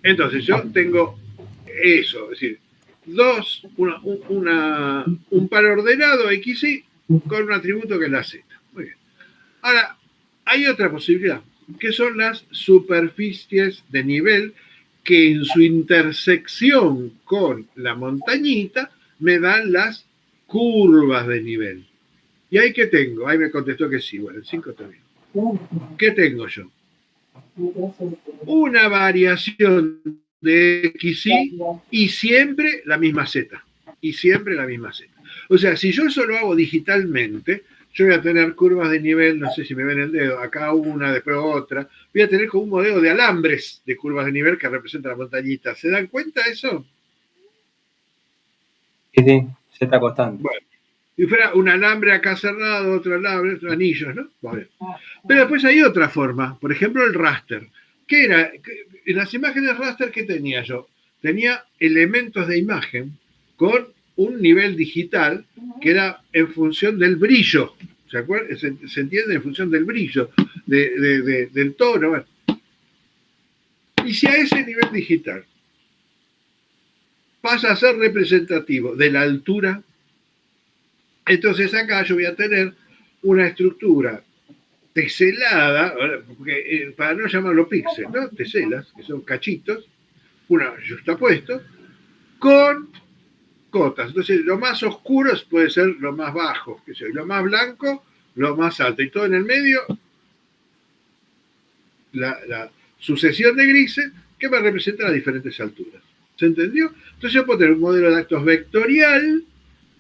Entonces yo tengo eso, es decir, un par ordenado XY con un atributo que es la Z. Muy bien. Ahora, hay otra posibilidad, que son las superficies de nivel que en su intersección con la montañita me dan las curvas de nivel. ¿Y ahí qué tengo? Ahí me contestó que sí. Bueno, el 5 está bien. ¿Qué tengo yo? Una variación de XY y siempre la misma Z. Y siempre la misma Z. O sea, si yo eso lo hago digitalmente, yo voy a tener curvas de nivel, no sé si me ven el dedo, acá una, después otra. Voy a tener como un modelo de alambres de curvas de nivel que representa la montañita. ¿Se dan cuenta de eso? Sí, Z constante. Bueno, si fuera un alambre acá cerrado, otro alambre, otros anillos, ¿no? Bueno. Pero después hay otra forma, por ejemplo el raster. ¿Qué era? En las imágenes raster, ¿qué tenía yo? Tenía elementos de imagen con un nivel digital que era en función del brillo ¿Se acuerdan? Se entiende en función del brillo, del tono. Bueno. Y si a ese nivel digital pasa a ser representativo de la altura, entonces acá yo voy a tener una estructura teselada, porque, para no llamarlo píxel, ¿no? Teselas, que son cachitos, una justapuesto, con cotas. Entonces, lo más oscuro puede ser lo más bajo, que sea, lo más blanco, lo más alto, y todo en el medio, la sucesión de grises que me representa las diferentes alturas. ¿Se entendió? Entonces yo puedo tener un modelo de actos vectorial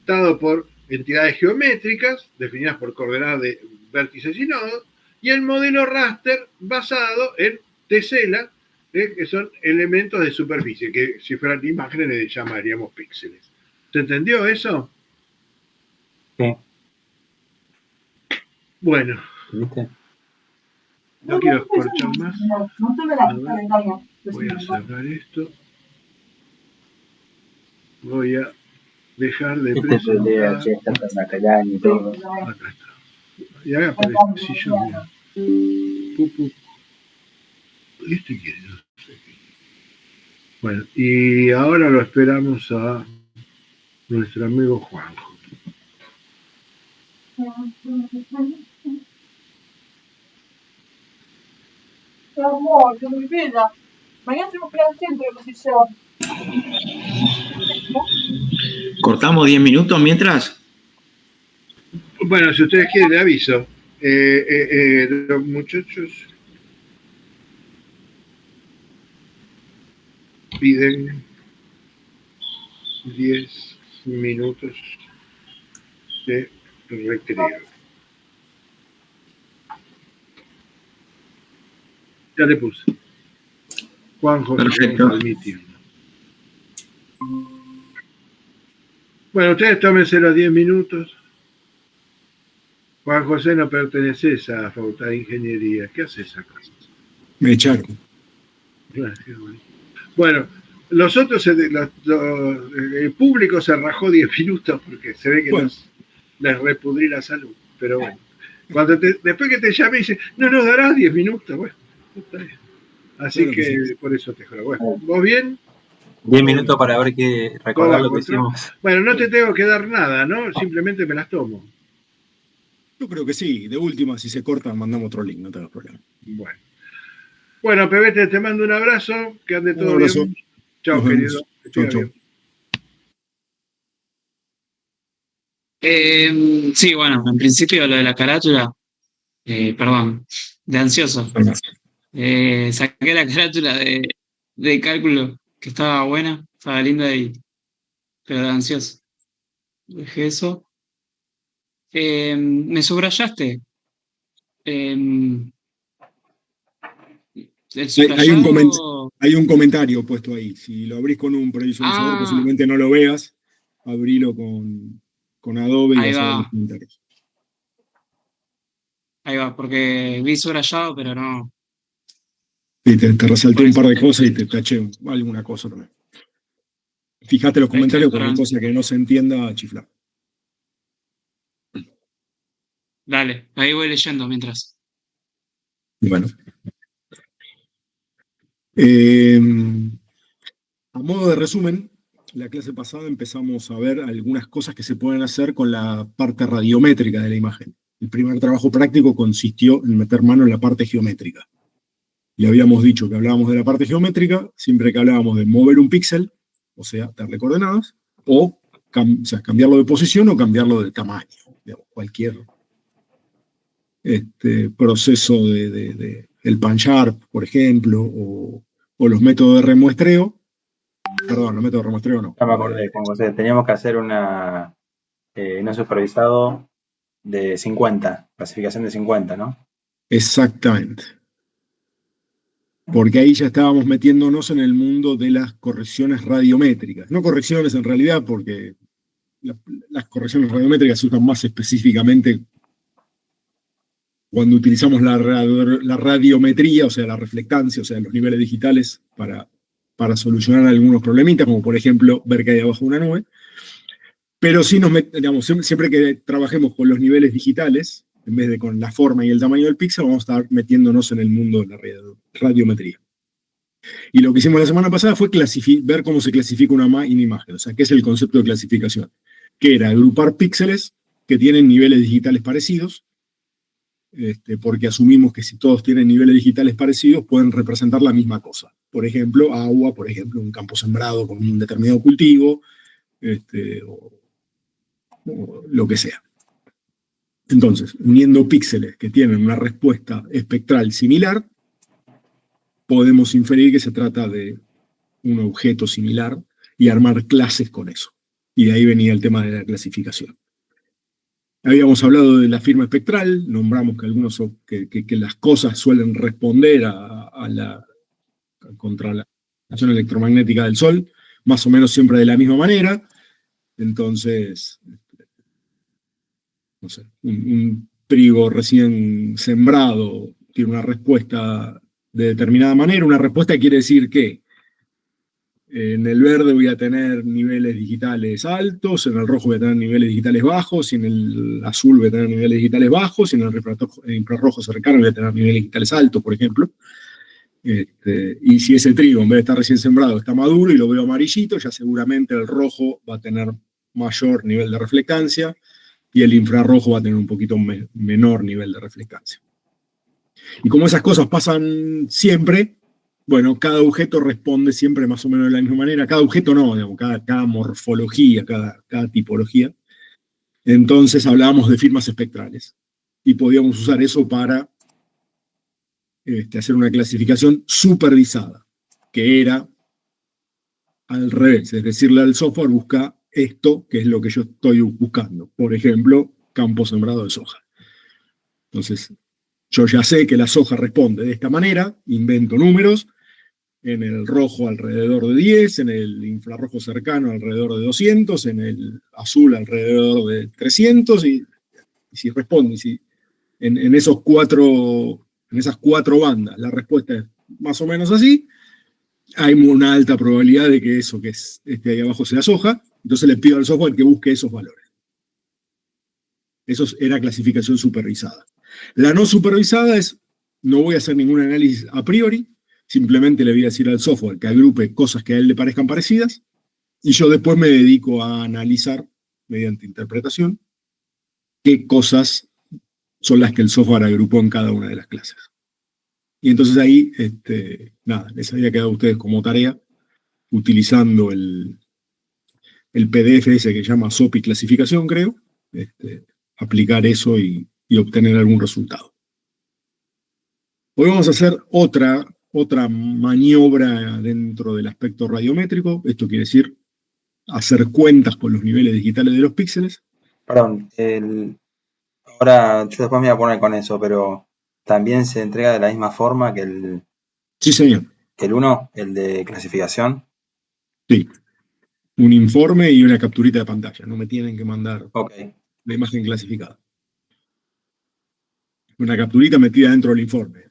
dado por entidades geométricas definidas por coordenadas de vértices y nodos, y el modelo raster basado en tesela, que son elementos de superficie, que si fueran imágenes le llamaríamos píxeles. ¿Se entendió eso? Sí. Bueno. ¿Viste? No quiero escorchar más. Voy a cerrar esto. Voy a dejar de presentar. Acá está. Y ahora aparece si yo, mira. ¿Este quién es? No sé qué. Bueno, y ahora lo esperamos a nuestro amigo Juanjo. Mi amor, mi vida. Mañana tenemos que ir al centro de posición. ¿Cortamos 10 minutos mientras? Bueno, si ustedes quieren, le aviso. Los muchachos piden 10 minutos de recreo. Ya le puse. Juanjo, perfecto. Bueno, ustedes tómense los 10 minutos. Juan José, no perteneces a la Facultad de Ingeniería. ¿Qué haces acá? Me echaron. Bueno, los otros, el público se rajó 10 minutos porque se ve que les repudrí la salud. Pero bueno, después que te llame y dice, no nos darás 10 minutos. Bueno, está bien. Así bueno, que sí. Por eso te juro. Bueno, ¿vos bien? 10 minutos para ver recordar lo que hicimos. Bueno, no te tengo que dar nada, ¿no? Simplemente me las tomo. Yo creo que sí. De última, si se corta, mandamos otro link, no te hagas problema. Bueno, Pebete, te mando un abrazo. Que ande todo bien. Chao, querido. Chao. Sí, bueno, en principio lo de la carátula, perdón, de ansioso. Saqué la carátula de cálculo, que estaba buena, estaba linda, pero de ansioso. Dejé eso. Me subrayaste. Hay un comentario puesto ahí. Si lo abrís con un previsualizador, posiblemente no lo veas. Abrilo con Adobe y vas a ver los comentarios. Ahí va, porque vi subrayado, pero no. Sí, te resalté un par de cosas y te taché alguna cosa también. Fíjate los comentarios, cualquier cosa que no se entienda, chiflar. Dale, ahí voy leyendo mientras. Bueno. A modo de resumen, la clase pasada empezamos a ver algunas cosas que se pueden hacer con la parte radiométrica de la imagen. El primer trabajo práctico consistió en meter mano en la parte geométrica. Le habíamos dicho que hablábamos de la parte geométrica siempre que hablábamos de mover un píxel, o sea, darle coordenadas, o sea, cambiarlo de posición o cambiarlo de tamaño. Digamos, cualquier proceso el pan-sharp, por ejemplo, o los métodos de remuestreo. Perdón, los métodos de remuestreo no. Ya me acordé, Juan José, teníamos que hacer un supervisado de 50, clasificación de 50, ¿no? Exactamente. Porque ahí ya estábamos metiéndonos en el mundo de las correcciones radiométricas. No correcciones en realidad, porque las correcciones radiométricas se usan más específicamente cuando utilizamos la radiometría, o sea, la reflectancia, o sea, los niveles digitales para solucionar algunos problemitas, como por ejemplo ver que hay abajo una nube. Pero sí digamos, siempre que trabajemos con los niveles digitales, en vez de con la forma y el tamaño del píxel, vamos a estar metiéndonos en el mundo de la radiometría. Y lo que hicimos la semana pasada fue ver cómo se clasifica una imagen, o sea, qué es el concepto de clasificación, que era agrupar píxeles que tienen niveles digitales parecidos, porque asumimos que si todos tienen niveles digitales parecidos, pueden representar la misma cosa. Por ejemplo, agua, por ejemplo, un campo sembrado con un determinado cultivo, o lo que sea. Entonces, uniendo píxeles que tienen una respuesta espectral similar, podemos inferir que se trata de un objeto similar y armar clases con eso. Y de ahí venía el tema de la clasificación. Habíamos hablado de la firma espectral, nombramos que las cosas suelen responder contra la acción electromagnética del Sol, más o menos siempre de la misma manera. Entonces, no sé, un trigo recién sembrado tiene una respuesta de determinada manera. Una respuesta quiere decir que en el verde voy a tener niveles digitales altos, en el rojo voy a tener niveles digitales bajos, y en el azul voy a tener niveles digitales bajos, y en el infrarrojo cercano voy a tener niveles digitales altos, por ejemplo. Y si ese trigo, en vez de estar recién sembrado, está maduro y lo veo amarillito, ya seguramente el rojo va a tener mayor nivel de reflectancia y el infrarrojo va a tener un poquito menor nivel de reflectancia. Y como esas cosas pasan siempre, bueno, cada objeto responde siempre más o menos de la misma manera. Cada objeto no, digamos, cada morfología, cada tipología. Entonces hablábamos de firmas espectrales. Y podíamos usar eso para hacer una clasificación supervisada, que era al revés, es decirle al software, busca esto, que es lo que yo estoy buscando. Por ejemplo, campo sembrado de soja. Entonces, yo ya sé que la soja responde de esta manera, invento números, en el rojo alrededor de 10, en el infrarrojo cercano alrededor de 200, en el azul alrededor de 300, y si responde, si en esas cuatro bandas la respuesta es más o menos así, hay una alta probabilidad de que eso que es ahí abajo sea soja, entonces le pido al software que busque esos valores. Eso era clasificación supervisada. La no supervisada es, no voy a hacer ningún análisis a priori, simplemente le voy a decir al software que agrupe cosas que a él le parezcan parecidas, y yo después me dedico a analizar, mediante interpretación, qué cosas son las que el software agrupó en cada una de las clases. Y entonces ahí, nada, les había quedado a ustedes como tarea, utilizando el PDF ese que se llama SOPI clasificación, creo, aplicar eso y obtener algún resultado. Hoy vamos a hacer otra maniobra dentro del aspecto radiométrico. Esto quiere decir hacer cuentas con los niveles digitales de los píxeles. Perdón, ahora yo después me voy a poner con eso, pero también se entrega de la misma forma que el... Sí, señor. El 1, el de clasificación. Sí. Un informe y una capturita de pantalla. No me tienen que mandar la imagen clasificada. Una capturita metida dentro del informe.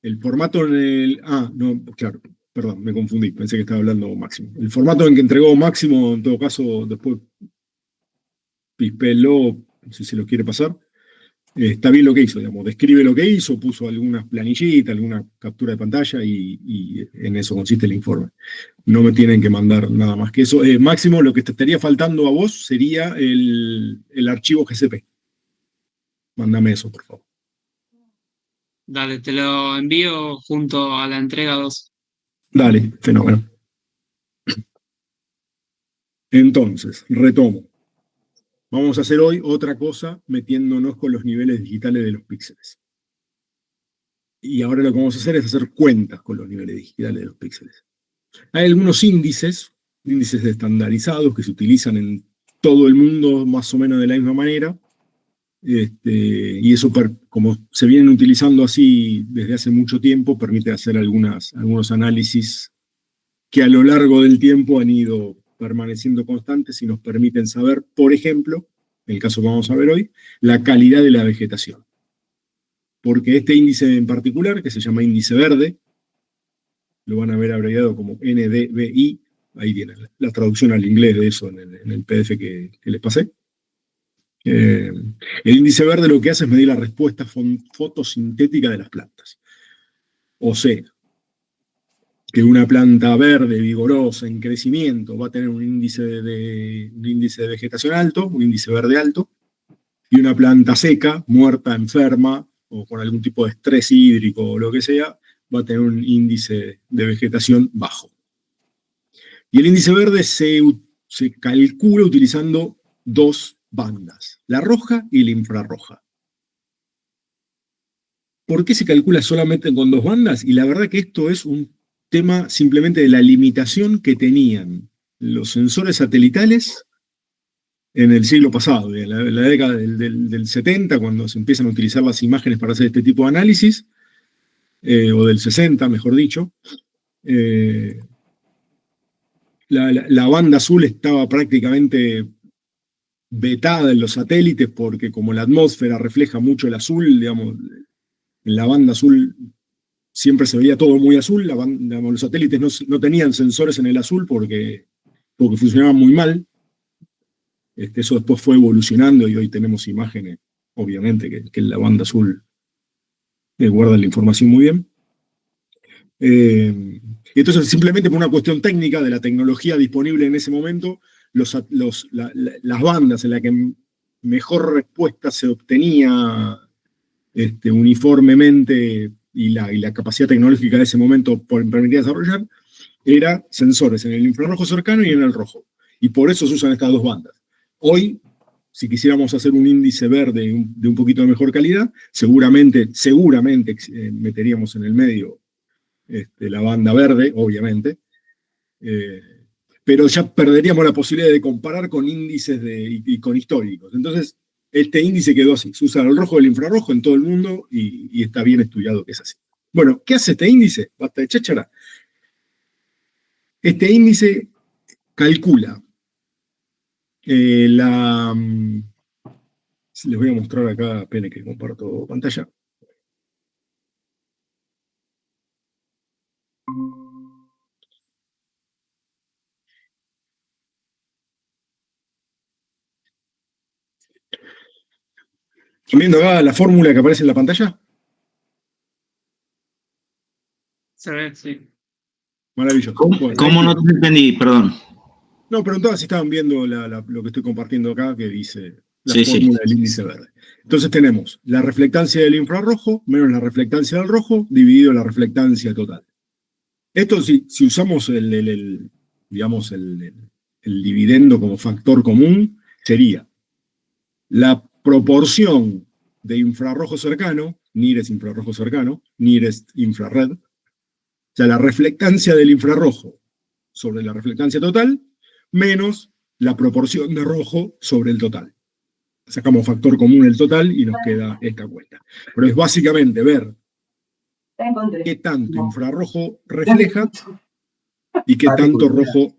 El formato en el... no, claro, perdón, me confundí, pensé que estaba hablando Máximo. El formato en que entregó Máximo, en todo caso, después pispelo, no sé si lo quiere pasar. Está bien lo que hizo, digamos, describe lo que hizo, puso algunas planillitas, alguna captura de pantalla y en eso consiste el informe. No me tienen que mandar nada más que eso. Máximo, lo que te estaría faltando a vos sería el archivo GCP. Mándame eso, por favor. Dale, te lo envío junto a la entrega 2. Dale, fenómeno. Entonces, retomo. Vamos a hacer hoy otra cosa metiéndonos con los niveles digitales de los píxeles. Y ahora lo que vamos a hacer es hacer cuentas con los niveles digitales de los píxeles. Hay algunos índices estandarizados que se utilizan en todo el mundo más o menos de la misma manera. Y eso, como se vienen utilizando así desde hace mucho tiempo, permite hacer algunos análisis que a lo largo del tiempo han ido permaneciendo constantes y nos permiten saber, por ejemplo, en el caso que vamos a ver hoy, la calidad de la vegetación. Porque este índice en particular, que se llama índice verde, lo van a ver abreviado como NDVI, ahí tienen la traducción al inglés de eso en el PDF que les pasé. El índice verde lo que hace es medir la respuesta fotosintética de las plantas. O sea, que una planta verde, vigorosa, en crecimiento, va a tener un índice de vegetación alto, un índice verde alto, y una planta seca, muerta, enferma, o con algún tipo de estrés hídrico o lo que sea, va a tener un índice de vegetación bajo. Y el índice verde se calcula utilizando dos bandas, la roja y la infrarroja. ¿Por qué se calcula solamente con dos bandas? Y la verdad que esto es un tema simplemente de la limitación que tenían los sensores satelitales en el siglo pasado, en la década del 70, cuando se empiezan a utilizar las imágenes para hacer este tipo de análisis, o del 60, mejor dicho. La banda azul estaba prácticamente vetada en los satélites porque como la atmósfera refleja mucho el azul, digamos, en la banda azul siempre se veía todo muy azul, digamos, los satélites no tenían sensores en el azul porque funcionaban muy mal. Eso después fue evolucionando y hoy tenemos imágenes, obviamente, que la banda azul guarda la información muy bien. Entonces, simplemente por una cuestión técnica de la tecnología disponible en ese momento, las bandas en las que mejor respuesta se obtenía uniformemente y la capacidad tecnológica de ese momento permitía desarrollar, era sensores en el infrarrojo cercano y en el rojo. Y por eso se usan estas dos bandas. Hoy, si quisiéramos hacer un índice verde de un poquito de mejor calidad, seguramente meteríamos en el medio la banda verde, obviamente, pero ya perderíamos la posibilidad de comparar con índices y con históricos. Entonces, este índice quedó así, se usa el rojo y el infrarrojo en todo el mundo y está bien estudiado que es así. Bueno, ¿qué hace este índice? Basta de cháchara. Este índice calcula les voy a mostrar acá, pene que comparto pantalla. ¿Están viendo acá la fórmula que aparece en la pantalla? Se ve, sí. Maravilloso. ¿Cómo no te entendí? Perdón. No, preguntaba si estaban viendo lo que estoy compartiendo acá, que dice la Sí, fórmula sí. del índice verde. Entonces tenemos la reflectancia del infrarrojo menos la reflectancia del rojo dividido la reflectancia total. Esto si usamos digamos, el dividendo como factor común, sería la proporción de infrarrojo cercano, NIRES infrarrojo cercano, NIRES infrared, o sea, la reflectancia del infrarrojo sobre la reflectancia total, menos la proporción de rojo sobre el total. Sacamos factor común el total y nos queda esta cuenta. Pero es básicamente ver qué tanto infrarrojo refleja y qué tanto rojo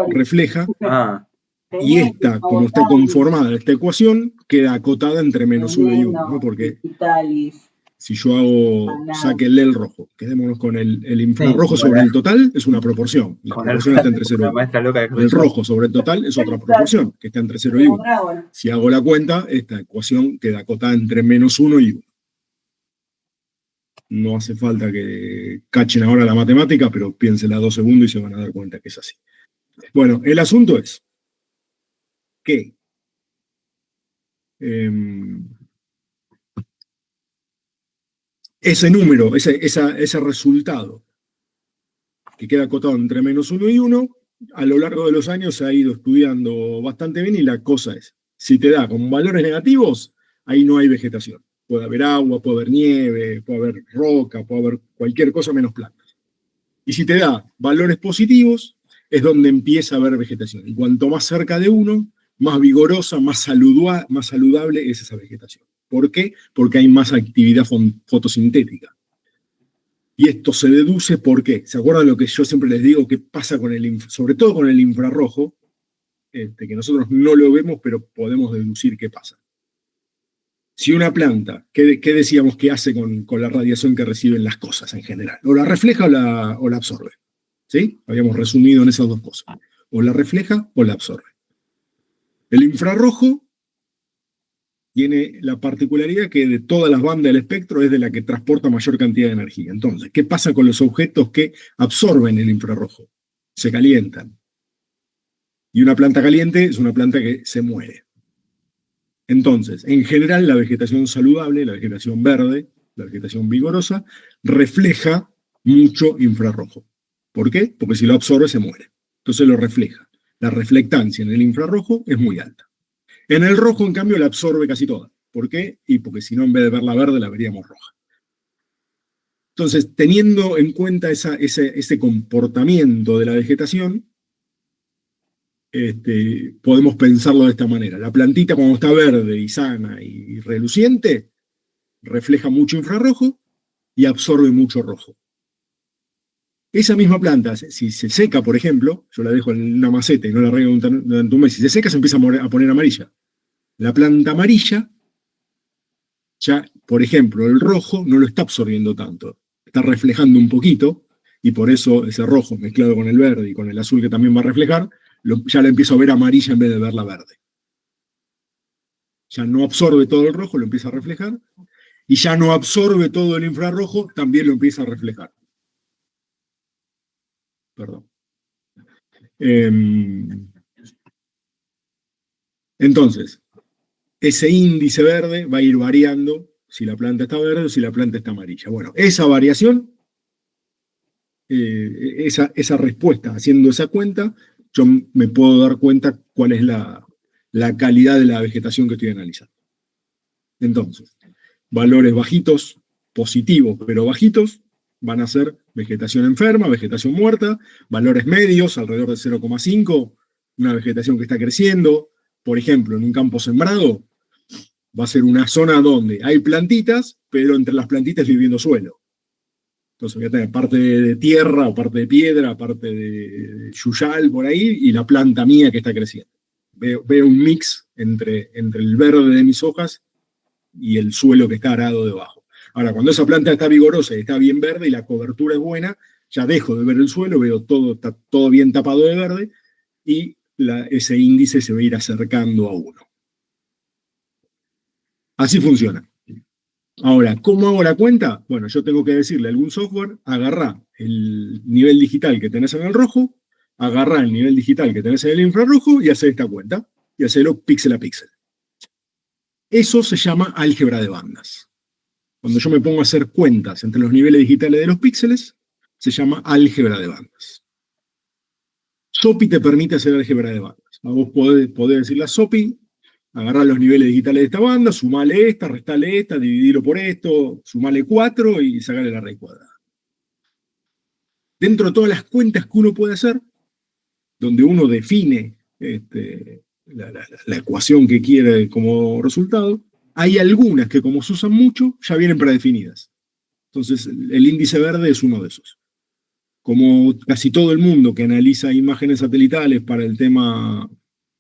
refleja. Y esta, como está conformada esta ecuación, queda acotada entre menos 1 y 1, ¿no? Porque si yo sáquenle el rojo, quedémonos con el infrarrojo sobre el total, es una proporción. La proporción está entre 0 y 1. El rojo sobre el total es otra proporción, que está entre 0 y 1. Si hago la cuenta, esta ecuación queda acotada entre menos 1 y 1. No hace falta que cachen ahora la matemática, pero piénsela 2 segundos y se van a dar cuenta que es así. Bueno, el asunto es que ese número, ese resultado que queda acotado entre menos 1 y 1, a lo largo de los años se ha ido estudiando bastante bien y la cosa es, si te da con valores negativos, ahí no hay vegetación. Puede haber agua, puede haber nieve, puede haber roca, puede haber cualquier cosa menos plantas. Y si te da valores positivos, es donde empieza a haber vegetación. Y cuanto más cerca de 1, más vigorosa, más saludable es esa vegetación. ¿Por qué? Porque hay más actividad fotosintética. Y esto se deduce porque, ¿se acuerdan lo que yo siempre les digo que pasa sobre todo con el infrarrojo? Que nosotros no lo vemos, pero podemos deducir qué pasa. Si una planta, ¿qué decíamos que hace con la radiación que reciben las cosas en general? O la refleja o la absorbe. ¿Sí? Habíamos resumido en esas dos cosas. O la refleja o la absorbe. El infrarrojo tiene la particularidad que de todas las bandas del espectro es de la que transporta mayor cantidad de energía. Entonces, ¿qué pasa con los objetos que absorben el infrarrojo? Se calientan. Y una planta caliente es una planta que se muere. Entonces, en general, la vegetación saludable, la vegetación verde, la vegetación vigorosa, refleja mucho infrarrojo. ¿Por qué? Porque si lo absorbe se muere. Entonces lo refleja. La reflectancia en el infrarrojo es muy alta. En el rojo, en cambio, la absorbe casi toda. ¿Por qué? Y porque si no, en vez de verla verde, la veríamos roja. Entonces, teniendo en cuenta ese comportamiento de la vegetación, podemos pensarlo de esta manera. La plantita, cuando está verde y sana y reluciente, refleja mucho infrarrojo y absorbe mucho rojo. Esa misma planta, si se seca, por ejemplo, yo la dejo en una maceta y no la riego durante un mes, si se seca se empieza a poner amarilla. La planta amarilla, ya, por ejemplo, el rojo no lo está absorbiendo tanto, está reflejando un poquito, y por eso ese rojo mezclado con el verde y con el azul que también va a reflejar, ya la empiezo a ver amarilla en vez de verla verde. Ya no absorbe todo el rojo, lo empieza a reflejar, y ya no absorbe todo el infrarrojo, también lo empieza a reflejar. Perdón. Entonces, ese índice verde va a ir variando si la planta está verde o si la planta está amarilla. Bueno, esa variación, esa respuesta, haciendo esa cuenta, yo me puedo dar cuenta cuál es la calidad de la vegetación que estoy analizando. Entonces, valores bajitos, positivos pero bajitos, van a ser vegetación enferma, vegetación muerta, valores medios, alrededor de 0,5, una vegetación que está creciendo. Por ejemplo, en un campo sembrado, va a ser una zona donde hay plantitas, pero entre las plantitas viviendo suelo. Entonces voy a tener parte de tierra, o parte de piedra, parte de yuyal por ahí, y la planta mía que está creciendo. Veo un mix entre el verde de mis hojas y el suelo que está arado debajo. Ahora, cuando esa planta está vigorosa y está bien verde y la cobertura es buena, ya dejo de ver el suelo, veo está todo bien tapado de verde, y ese índice se va a ir acercando a 1. Así funciona. Ahora, ¿cómo hago la cuenta? Bueno, yo tengo que decirle a algún software, agarrá el nivel digital que tenés en el rojo, agarrá el nivel digital que tenés en el infrarrojo y hacer esta cuenta. Y hacerlo píxel a píxel. Eso se llama álgebra de bandas. Cuando yo me pongo a hacer cuentas entre los niveles digitales de los píxeles, se llama álgebra de bandas. SOPI te permite hacer álgebra de bandas. A vos podés decirle a SOPI, agarrar los niveles digitales de esta banda, sumale esta, restale esta, dividirlo por esto, sumale 4 y sacarle la raíz cuadrada. Dentro de todas las cuentas que uno puede hacer, donde uno define la ecuación que quiere como resultado, hay algunas que, como se usan mucho, ya vienen predefinidas. Entonces, el índice verde es uno de esos. Como casi todo el mundo que analiza imágenes satelitales para el tema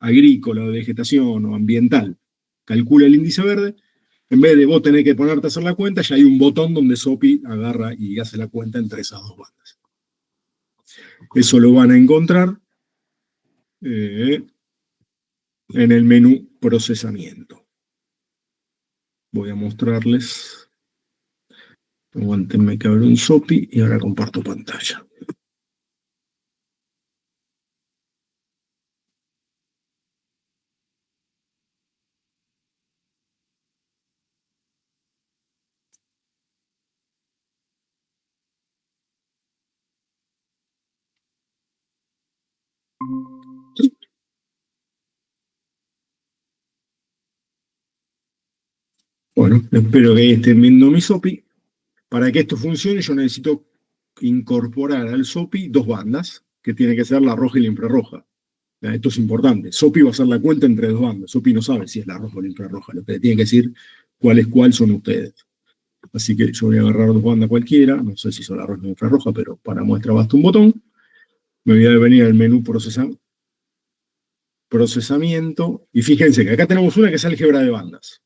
agrícola, de vegetación o ambiental, calcula el índice verde, en vez de vos tener que ponerte a hacer la cuenta, ya hay un botón donde SOPI agarra y hace la cuenta entre esas dos bandas. Eso lo van a encontrar en el menú procesamiento. Voy a mostrarles. Aguántenme que abro un SOPI y ahora comparto pantalla. Bueno, espero que estén viendo mi SOPI. Para que esto funcione, yo necesito incorporar al SOPI dos bandas, que tiene que ser la roja y la infrarroja. Esto es importante. SOPI va a hacer la cuenta entre dos bandas. SOPI no sabe si es la roja o la infrarroja. Lo que le tiene que decir cuál son ustedes. Así que yo voy a agarrar dos bandas cualquiera. No sé si son la roja o la infrarroja, pero para muestra basta un botón. Me voy a venir al menú procesamiento. Y fíjense que acá tenemos una que es álgebra de bandas.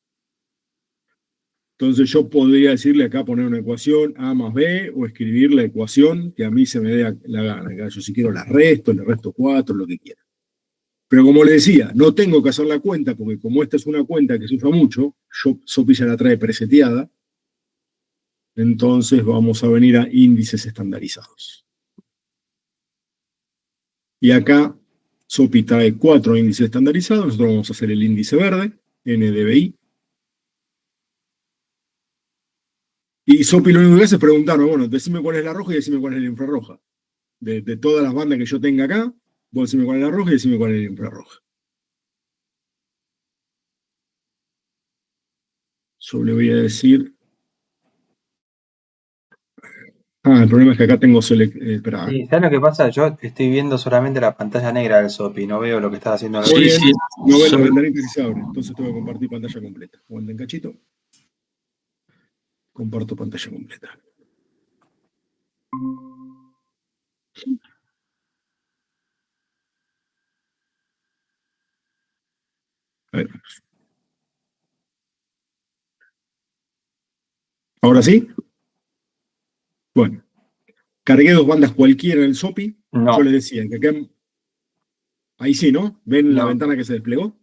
Entonces yo podría decirle acá, poner una ecuación A más B, o escribir la ecuación que a mí se me dé la gana. Acá yo si quiero la resto, le resto 4, lo que quiera. Pero como le decía, no tengo que hacer la cuenta, porque como esta es una cuenta que se usa mucho, SOPI ya la trae preseteada. Entonces vamos a venir a índices estandarizados. Y acá SOPI trae 4 índices estandarizados. Nosotros vamos a hacer el índice verde, NDVI. Y SOPI lo único que hace es preguntarme, bueno, decime cuál es la roja y decime cuál es la infrarroja. De todas las bandas que yo tenga acá, vos decime cuál es la roja y decime cuál es la infrarroja. Yo le voy a decir... el problema es que acá tengo espera. Sí, ¿sabes lo que pasa? Yo estoy viendo solamente la pantalla negra del SOPI, no veo lo que estás haciendo. Muy bien, Sí. no veo la ventanita que se abre, entonces tengo que compartir pantalla completa. Aguanten cachito. Comparto pantalla completa. A ver. ¿Ahora sí? Bueno. Cargué 2 bandas cualquiera en el SOPI. No. Yo les decía que acá... Ahí sí, ¿no? ¿Ven la No. ventana que se desplegó?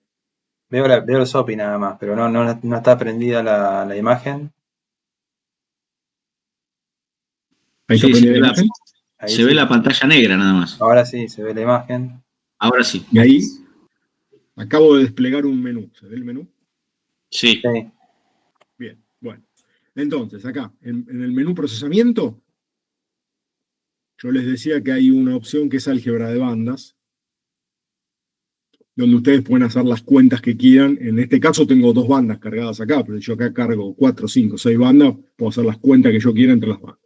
Veo el SOPI nada más, pero no está prendida la imagen. Ahí está Sí, prendida la imagen. Ahí se sí. ve la pantalla negra nada más. Ahora sí, se ve la imagen. Ahora sí. Y ahí acabo de desplegar un menú. ¿Se ve el menú? Sí. Sí. Bien, bueno. Entonces, acá, en el menú procesamiento, yo les decía que hay una opción que es álgebra de bandas, donde ustedes pueden hacer las cuentas que quieran. En este caso tengo 2 bandas cargadas acá, pero yo acá cargo 4, 5, 6 bandas, puedo hacer las cuentas que yo quiera entre las bandas.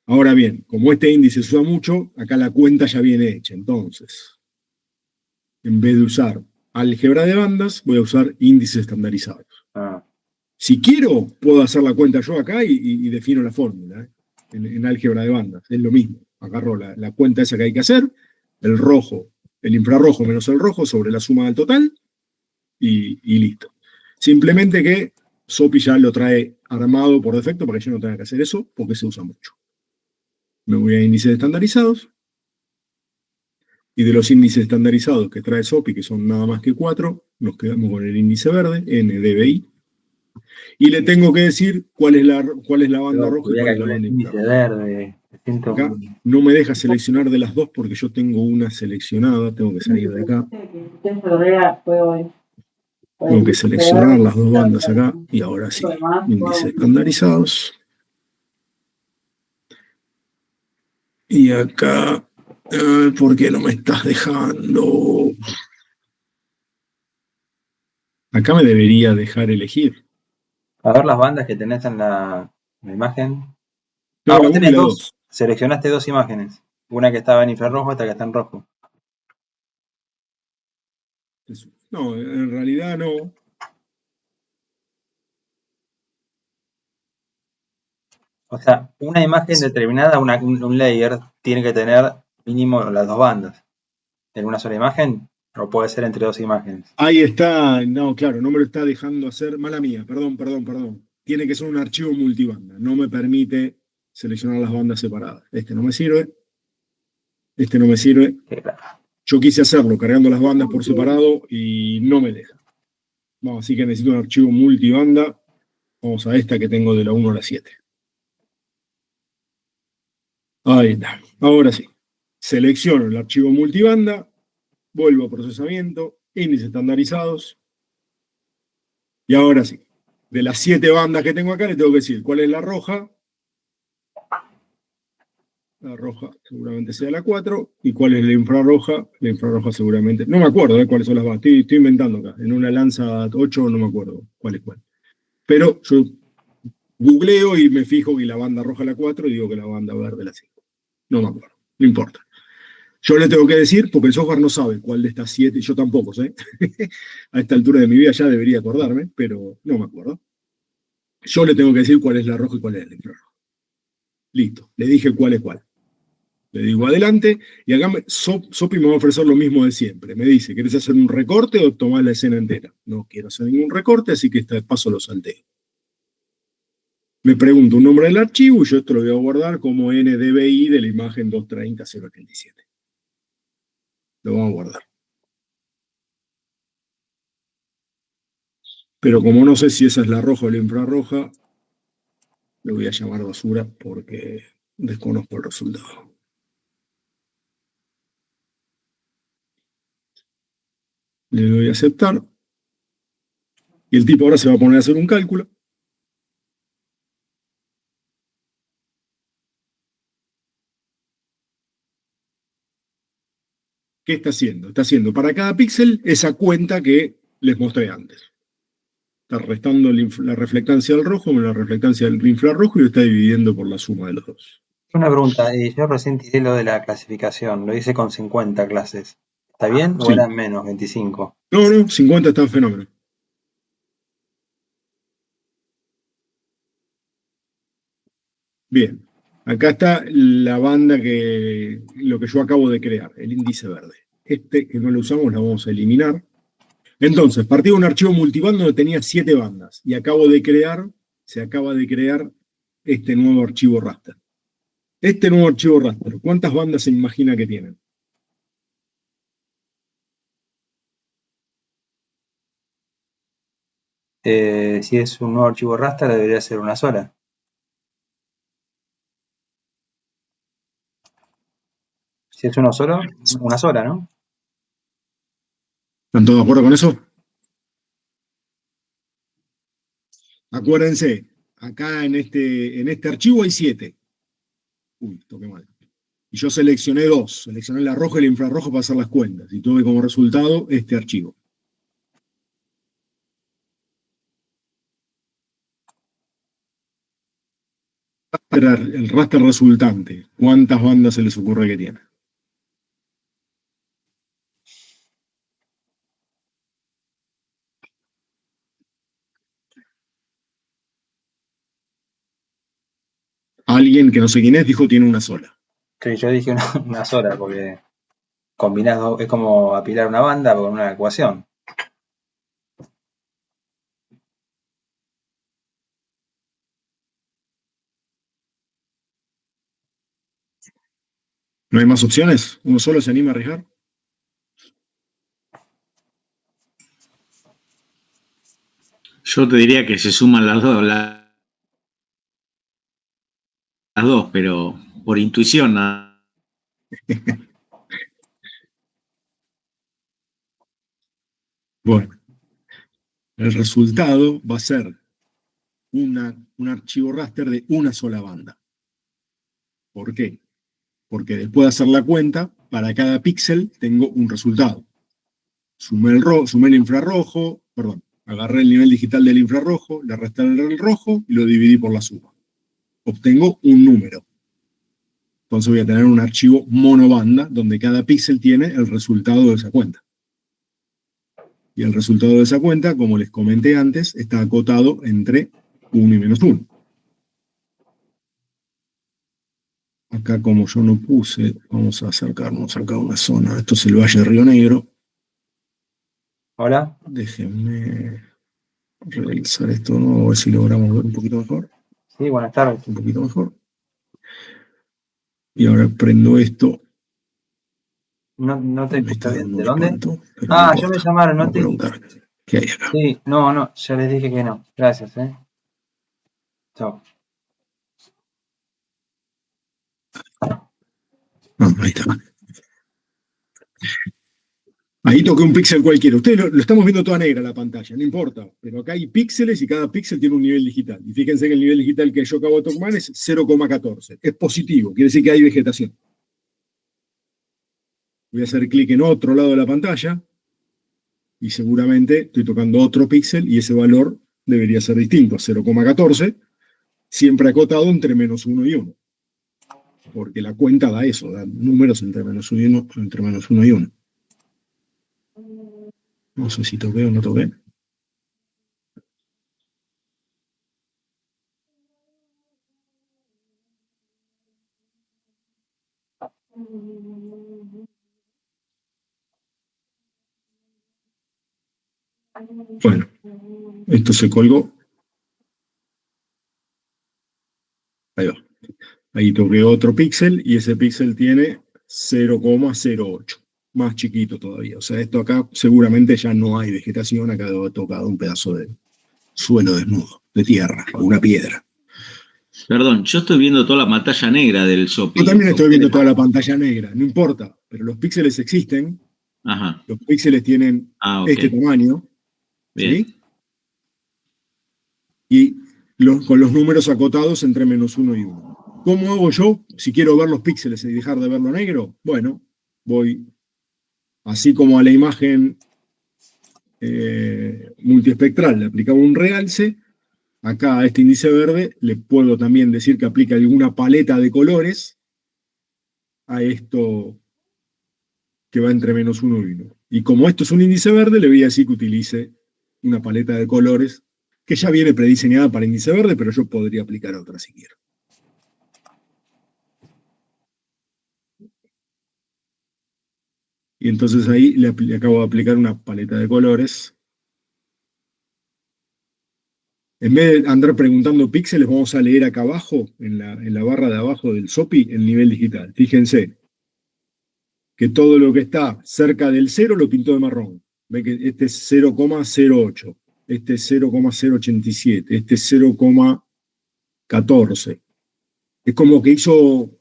Ahora bien, como este índice se usa mucho, acá la cuenta ya viene hecha. Entonces, en vez de usar álgebra de bandas, voy a usar índices estandarizados. Si quiero, puedo hacer la cuenta yo acá y defino la fórmula, en álgebra de bandas. Es lo mismo. Agarro la cuenta esa que hay que hacer, el rojo, el infrarrojo menos el rojo sobre la suma del total y listo. Simplemente que SOPI ya lo trae armado por defecto para que yo no tenga que hacer eso porque se usa mucho. Me voy a índices estandarizados. Y de los índices estandarizados que trae SOPI, que son nada más que 4, nos quedamos con el índice verde, NDVI. Y le tengo que decir cuál es la banda roja y cuál es la banda infrarroja. Verde. Acá no me deja seleccionar de las 2 porque yo tengo una seleccionada, tengo que salir de acá. Tengo que seleccionar las 2 bandas acá y ahora sí, índices estandarizados. Y acá, ¿por qué no me estás dejando? Acá me debería dejar elegir. A ver las bandas que tenés en la imagen. No, vos la 1 y tenés la 2. 2. Seleccionaste 2 imágenes. Una que estaba en infrarrojo, esta que está en rojo. No, en realidad no. O sea, una imagen determinada, un layer, tiene que tener mínimo las 2 bandas. ¿En una sola imagen? ¿O puede ser entre 2 imágenes? Ahí está, no, claro, no me lo está dejando hacer. Mala mía, perdón. Tiene que ser un archivo multibanda. No me permite seleccionar las bandas separadas. Este no me sirve. Este no me sirve. Yo quise hacerlo cargando las bandas por separado y no me deja. Vamos, así que necesito un archivo multibanda. Vamos a esta que tengo de la 1 a la 7. Ahí está. Ahora sí. Selecciono el archivo multibanda. Vuelvo a procesamiento. Índices estandarizados. Y ahora sí. De las 7 bandas que tengo acá, le tengo que decir cuál es la roja. La roja seguramente sea la 4. ¿Y cuál es la infrarroja? La infrarroja seguramente... No me acuerdo cuáles son las bandas. Estoy inventando acá. En una Lanza 8 no me acuerdo cuál es cuál. Pero yo googleo y me fijo que la banda roja es la 4 y digo que la banda verde es la 5. No me acuerdo. No importa. Yo le tengo que decir, porque el software no sabe cuál de estas 7, y yo tampoco sé. A esta altura de mi vida ya debería acordarme, pero no me acuerdo. Yo le tengo que decir cuál es la roja y cuál es la infrarroja. Listo. Le dije cuál es cuál. Le digo adelante, y acá SOPI me va a ofrecer lo mismo de siempre. Me dice, ¿querés hacer un recorte o tomar la escena entera? No quiero hacer ningún recorte, así que este paso lo salteo. Me pregunto un nombre del archivo y yo esto lo voy a guardar como NDBI de la imagen 230.087. Lo vamos a guardar. Pero como no sé si esa es la roja o la infrarroja, le voy a llamar basura porque desconozco el resultado. Le doy a aceptar. Y el tipo ahora se va a poner a hacer un cálculo. ¿Qué está haciendo? Está haciendo para cada píxel esa cuenta que les mostré antes. Está restando la reflectancia del rojo con la reflectancia del infrarrojo y lo está dividiendo por la suma de los dos. Una pregunta, yo recién tiré lo de la clasificación, lo hice con 50 clases. ¿Está bien o Sí. eran menos, 25? No, 50 está fenómeno. Bien, acá está la banda lo que yo acabo de crear, el índice verde. Este que no lo usamos lo vamos a eliminar. Entonces, partí de un archivo multiband donde tenía 7 bandas y se acaba de crear este nuevo archivo raster. Este nuevo archivo raster, ¿cuántas bandas se imagina que tienen? Si es un nuevo archivo raster, debería ser una sola. Si es uno solo, una sola, ¿no? ¿Están todos de acuerdo con eso? Acuérdense, acá en este archivo hay 7. Uy, toqué mal. Y yo seleccioné 2. Seleccioné la roja y el infrarrojo para hacer las cuentas. Y tuve como resultado este archivo. El raster resultante. ¿Cuántas bandas se les ocurre que tiene? Alguien que no sé quién es dijo tiene una sola. Sí, yo dije una sola, porque combinado es como apilar una banda con una ecuación. ¿No hay más opciones? ¿Uno solo se anima a arriesgar? Yo te diría que se suman las dos, las dos, pero por intuición nada. Bueno, el resultado va a ser un archivo raster de una sola banda. ¿Por qué? Porque después de hacer la cuenta, para cada píxel tengo un resultado. Sumé el infrarrojo, perdón, agarré el nivel digital del infrarrojo, le resté el rojo y lo dividí por la suma. Obtengo un número. Entonces voy a tener un archivo monobanda donde cada píxel tiene el resultado de esa cuenta. Y el resultado de esa cuenta, como les comenté antes, está acotado entre 1 y -1. Acá, como yo no puse, vamos a acercarnos acá a una zona. Esto es el Valle de Río Negro. ¿Hola? Déjenme realizar esto de nuevo, a ver si logramos ver un poquito mejor. Sí, buenas tardes. Un poquito mejor. Y ahora prendo esto. No te Me está escucho bien. dando ¿De un dónde? espanto, pero no Ya me importa. llamaron, no Vamos a te. preguntar qué hay acá. Sí, no, ya les dije que no. Gracias, Chao. Ahí está. Ahí toqué un píxel cualquiera. Ustedes lo estamos viendo toda negra la pantalla, no importa. Pero acá hay píxeles y cada píxel tiene un nivel digital. Y fíjense que el nivel digital que yo acabo de tocar es 0,14. Es positivo, quiere decir que hay vegetación. Voy a hacer clic en otro lado de la pantalla y seguramente estoy tocando otro píxel y ese valor debería ser distinto, 0,14, siempre acotado entre -1 y 1. Porque la cuenta da eso, da números entre -1 y 1. No sé si toqué o no toqué. Bueno, esto se colgó. Ahí toqué otro píxel y ese píxel tiene 0,08, más chiquito todavía. O sea, esto acá seguramente ya no hay vegetación, acá debo haber tocado un pedazo de suelo desnudo, de tierra, o una piedra. Perdón, yo estoy viendo toda la pantalla negra del Sopi. Yo también estoy viendo toda la pantalla negra, no importa, pero los píxeles existen, Ajá. los píxeles tienen Ok. este tamaño, Bien. ¿sí? Y con los números acotados entre -1 y 1. ¿Cómo hago yo si quiero ver los píxeles y dejar de verlo negro? Bueno, voy, así como a la imagen multiespectral le aplicaba un realce, acá a este índice verde le puedo también decir que aplica alguna paleta de colores a esto que va entre -1 y 1. Y como esto es un índice verde, le voy a decir que utilice una paleta de colores que ya viene prediseñada para índice verde, pero yo podría aplicar otra si quiero. Y entonces ahí le acabo de aplicar una paleta de colores. En vez de andar preguntando píxeles, vamos a leer acá abajo, en la barra de abajo del SOPI, el nivel digital. Fíjense que todo lo que está cerca del 0 lo pintó de marrón. Ve que este es 0,08, este es 0,087, este es 0,14. Es como que hizo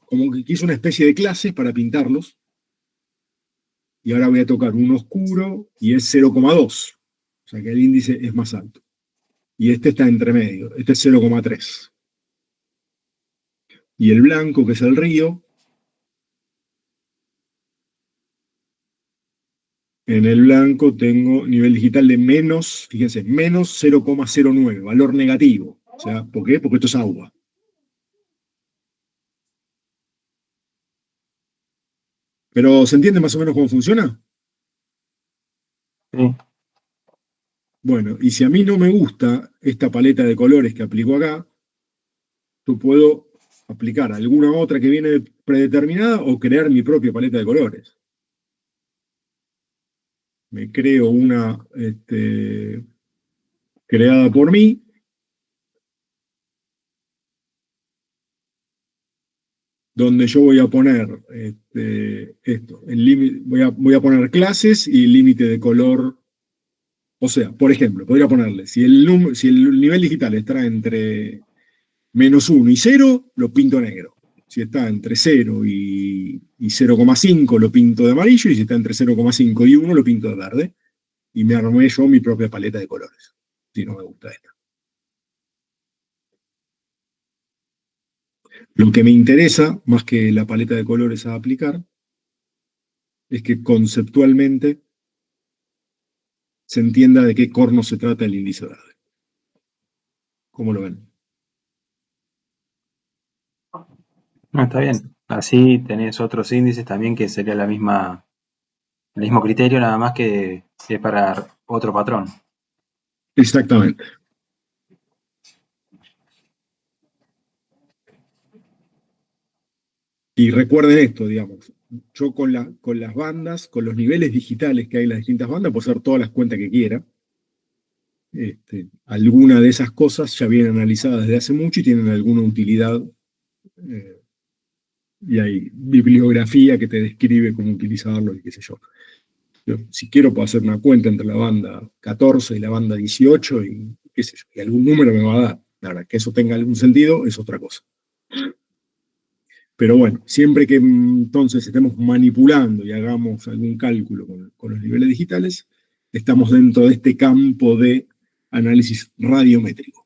una especie de clases para pintarlos. Y ahora voy a tocar un oscuro y es 0,2. O sea que el índice es más alto. Y este está entre medio, este es 0,3. Y el blanco, que es el río, en el blanco tengo nivel digital de menos, fíjense, menos 0,09, valor negativo. O sea, ¿por qué? Porque esto es agua. ¿Pero se entiende más o menos cómo funciona? Sí. Bueno, y si a mí no me gusta esta paleta de colores que aplico acá, yo puedo aplicar alguna otra que viene predeterminada o crear mi propia paleta de colores. Me creo una creada por mí. Donde yo voy a poner esto, voy a poner clases y límite de color. O sea, por ejemplo, podría ponerle, si el nivel digital está entre -1 y 0, lo pinto negro. Si está entre 0 y 0,5, lo pinto de amarillo, y si está entre 0,5 y 1, lo pinto de verde. Y me armé yo mi propia paleta de colores, si no me gusta esta. Lo que me interesa, más que la paleta de colores a aplicar, es que conceptualmente se entienda de qué corno se trata el índice verde. ¿Cómo lo ven? No, está bien. Así tenés otros índices también que sería el mismo criterio, nada más que es para otro patrón. Exactamente. Y recuerden esto, digamos, yo con las bandas, con los niveles digitales que hay en las distintas bandas, puedo hacer todas las cuentas que quiera. Alguna de esas cosas ya vienen analizadas desde hace mucho y tienen alguna utilidad. Y hay bibliografía que te describe cómo utilizarlo y qué sé yo. Yo, si quiero, puedo hacer una cuenta entre la banda 14 y la banda 18 y qué sé yo, y algún número me va a dar. Ahora, que eso tenga algún sentido es otra cosa. Pero bueno, siempre que entonces estemos manipulando y hagamos algún cálculo con los niveles digitales, estamos dentro de este campo de análisis radiométrico.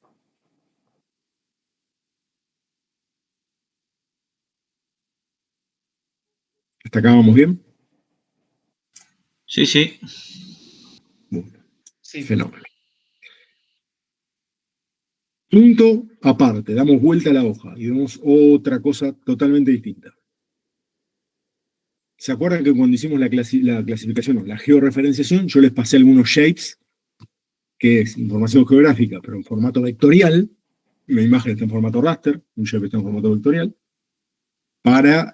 ¿Hasta acá vamos bien? Sí, sí. Bueno, Sí. fenómeno. Punto aparte, damos vuelta a la hoja y vemos otra cosa totalmente distinta. ¿Se acuerdan que cuando hicimos la clasificación, no, la georreferenciación, yo les pasé algunos shapes, que es información geográfica, pero en formato vectorial? Una imagen está en formato raster, un shape está en formato vectorial, para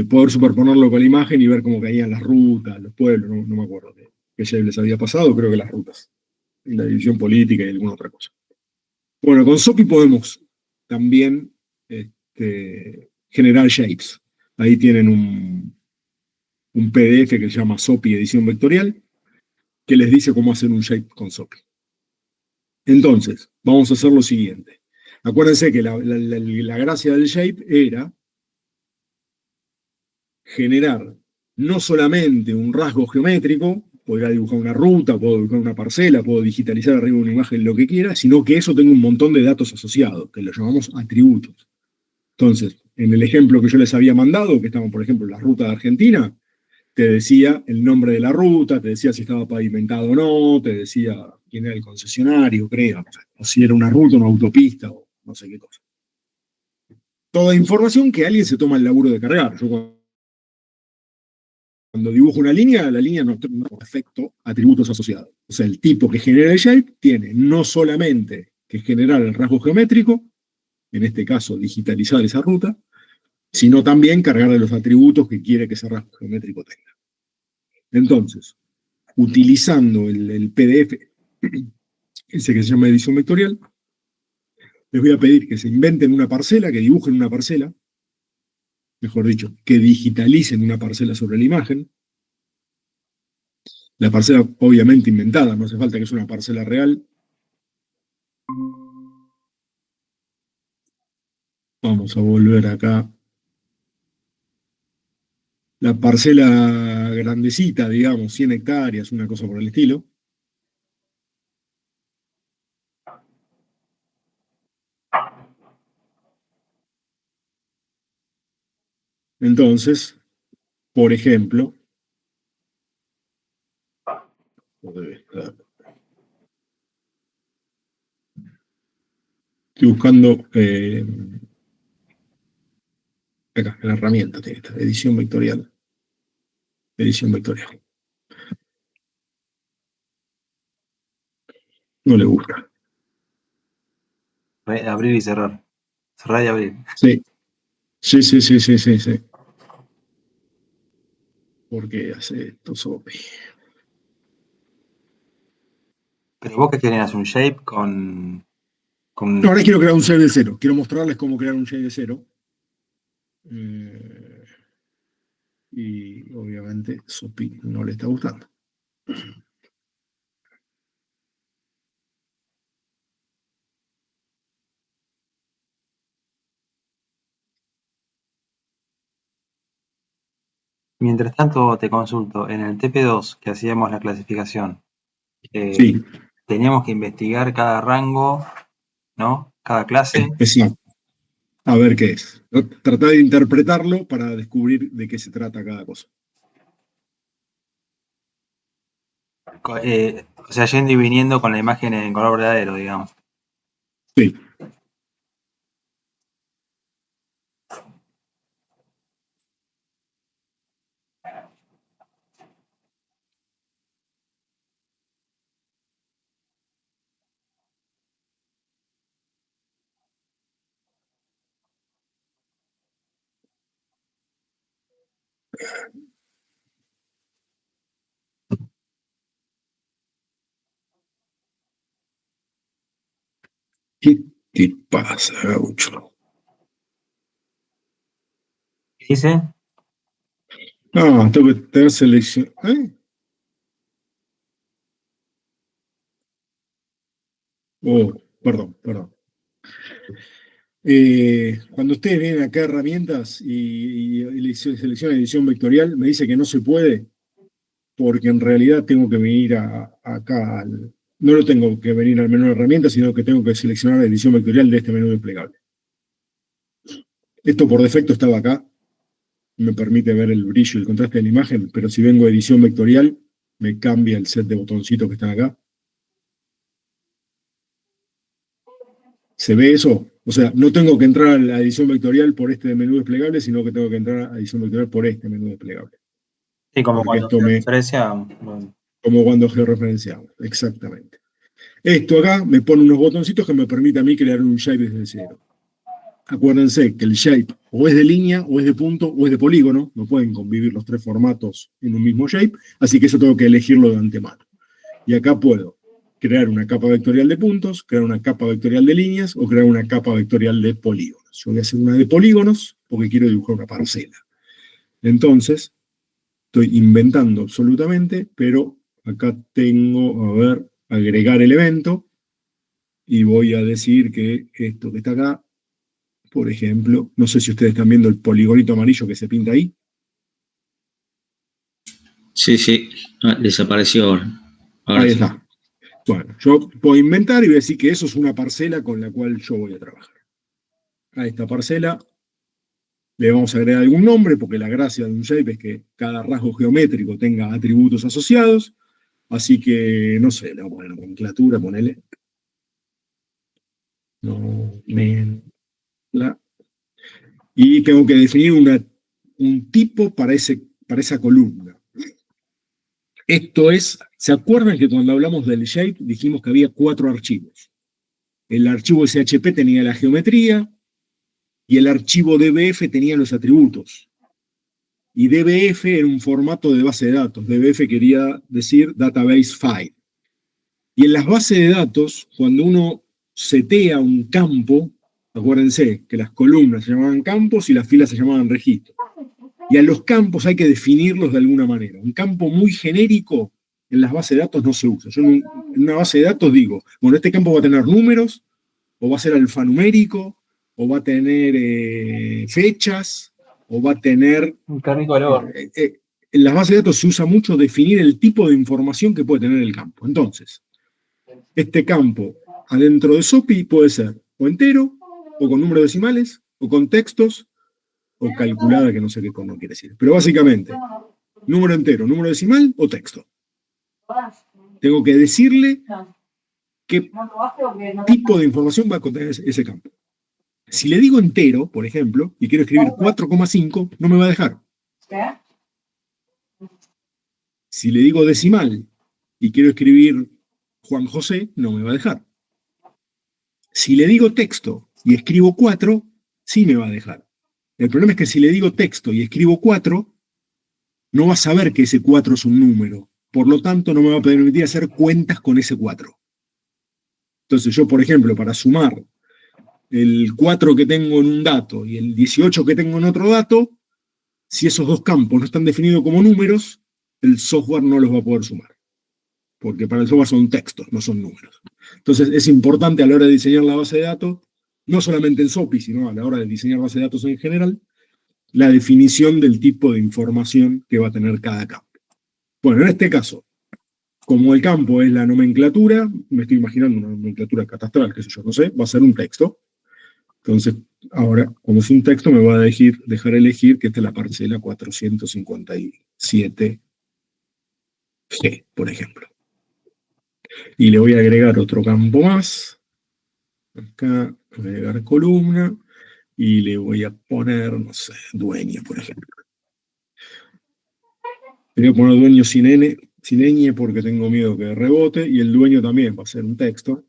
poder superponerlo con la imagen y ver cómo caían las rutas, los pueblos, no me acuerdo qué shape les había pasado, creo que las rutas, y la división política y alguna otra cosa. Bueno, con SOPI podemos también generar shapes. Ahí tienen un PDF que se llama SOPI Edición Vectorial, que les dice cómo hacer un shape con SOPI. Entonces, vamos a hacer lo siguiente. Acuérdense que la gracia del shape era generar no solamente un rasgo geométrico, podría dibujar una ruta, puedo dibujar una parcela, puedo digitalizar arriba una imagen, lo que quiera, sino que eso tenga un montón de datos asociados, que los llamamos atributos. Entonces, en el ejemplo que yo les había mandado, que estaban, por ejemplo, en la ruta de Argentina, te decía el nombre de la ruta, te decía si estaba pavimentado o no, te decía quién era el concesionario, creo, o si era una ruta, una autopista, o no sé qué cosa. Toda información que alguien se toma el laburo de cargar. Yo cuando dibujo una línea, la línea no tiene efecto atributos asociados. O sea, el tipo que genera el shape tiene no solamente que generar el rasgo geométrico, en este caso digitalizar esa ruta, sino también cargarle los atributos que quiere que ese rasgo geométrico tenga. Entonces, utilizando el PDF, ese que se llama edición vectorial, les voy a pedir que se inventen una parcela, que dibujen una parcela, mejor dicho, que digitalicen una parcela sobre la imagen. La parcela obviamente inventada, no hace falta que sea una parcela real. Vamos a volver acá. La parcela grandecita, digamos, 100 hectáreas, una cosa por el estilo. Entonces, por ejemplo, estoy buscando acá, la herramienta tiene esta, edición vectorial. Edición vectorial. No le gusta. Abrir y cerrar. Cerrar y abrir. Sí. Sí. ¿Por qué hace esto, Sopi? Pero vos que generas un shape con... No, ahora quiero crear un shape de cero. Quiero mostrarles cómo crear un shape de cero. Y obviamente Sopi no le está gustando. Mientras tanto te consulto, en el TP2 que hacíamos la clasificación, Sí, teníamos que investigar cada rango, ¿no? Cada clase. exacto. A ver qué es. Tratar de interpretarlo para descubrir de qué se trata cada cosa. O sea, yendo y viniendo con la imagen en color verdadero, digamos. Sí. ¿Qué te pasa, Gaucho? ¿Qué dice? No, tengo que tener selección. Oh, perdón. Cuando ustedes vienen acá a herramientas y seleccionan edición vectorial, me dice que no se puede porque en realidad tengo que venir acá. No lo tengo que venir al menú de herramientas, sino que tengo que seleccionar la edición vectorial de este menú desplegable. Esto por defecto estaba acá. Me permite ver el brillo y el contraste de la imagen, pero si vengo a edición vectorial, me cambia el set de botoncitos que están acá. ¿Se ve eso? O sea, no tengo que entrar a la edición vectorial por este menú desplegable, sino que tengo que entrar a edición vectorial por este menú desplegable. Sí, como Porque cuando me referencia. Como cuando georreferenciamos, exactamente. Esto acá me pone unos botoncitos que me permite a mí crear un shape desde cero. Acuérdense que el shape o es de línea, o es de punto, o es de polígono. No pueden convivir los tres formatos en un mismo shape, así que eso tengo que elegirlo de antemano. Y acá puedo crear una capa vectorial de puntos, crear una capa vectorial de líneas o crear una capa vectorial de polígonos. Yo voy a hacer una de polígonos porque quiero dibujar una parcela. Entonces, estoy inventando absolutamente, pero acá tengo, a ver, agregar elemento, y voy a decir que esto que está acá, por ejemplo, no sé si ustedes están viendo el poligonito amarillo que se pinta ahí. Sí, sí. Ah, desapareció ahora. Ahora Ahí sí. está. Bueno, yo puedo inventar y voy a decir que eso es una parcela con la cual yo voy a trabajar. A esta parcela le vamos a agregar algún nombre, porque la gracia de un shape es que cada rasgo geométrico tenga atributos asociados. Así que, no sé, le vamos a poner nomenclatura, ponele. Y tengo que definir un tipo para esa columna. Esto es, ¿se acuerdan que cuando hablamos del shape dijimos que había 4 archivos? El archivo SHP tenía la geometría y el archivo DBF tenía los atributos. Y DBF era un formato de base de datos. DBF quería decir Database File. Y en las bases de datos, cuando uno setea un campo, acuérdense que las columnas se llamaban campos y las filas se llamaban registros. Y a los campos hay que definirlos de alguna manera. Un campo muy genérico en las bases de datos no se usa. Yo en una base de datos digo, bueno, este campo va a tener números, o va a ser alfanumérico, o va a tener fechas, o va a tener... Qué rico olor. En las bases de datos se usa mucho definir el tipo de información que puede tener el campo. Entonces, este campo adentro de SOPI puede ser o entero, o con números decimales, o con textos, o calculada, que no sé qué no quiere decir. Pero básicamente, número entero, número decimal o texto. Tengo que decirle qué tipo de información va a contener ese campo. Si le digo entero, por ejemplo, y quiero escribir 4,5, no me va a dejar. Si le digo decimal y quiero escribir Juan José, no me va a dejar. Si le digo texto y escribo 4, sí me va a dejar. El problema es que si le digo texto y escribo 4, no va a saber que ese 4 es un número. Por lo tanto, no me va a permitir hacer cuentas con ese 4. Entonces yo, por ejemplo, para sumar el 4 que tengo en un dato y el 18 que tengo en otro dato, si esos dos campos no están definidos como números, el software no los va a poder sumar. Porque para el software son textos, no son números. Entonces es importante a la hora de diseñar la base de datos, no solamente en SOPI, sino a la hora de diseñar base de datos en general, la definición del tipo de información que va a tener cada campo. Bueno, en este caso, como el campo es la nomenclatura, me estoy imaginando una nomenclatura catastral, que sé yo, no sé, va a ser un texto. Entonces, ahora, como es un texto, me va a dejar elegir que esta es la parcela 457G, por ejemplo. Y le voy a agregar otro campo más. Acá, agregar columna. Y le voy a poner, no sé, dueño, por ejemplo. Le voy a poner dueño sin ñ porque tengo miedo que rebote. Y el dueño también va a ser un texto.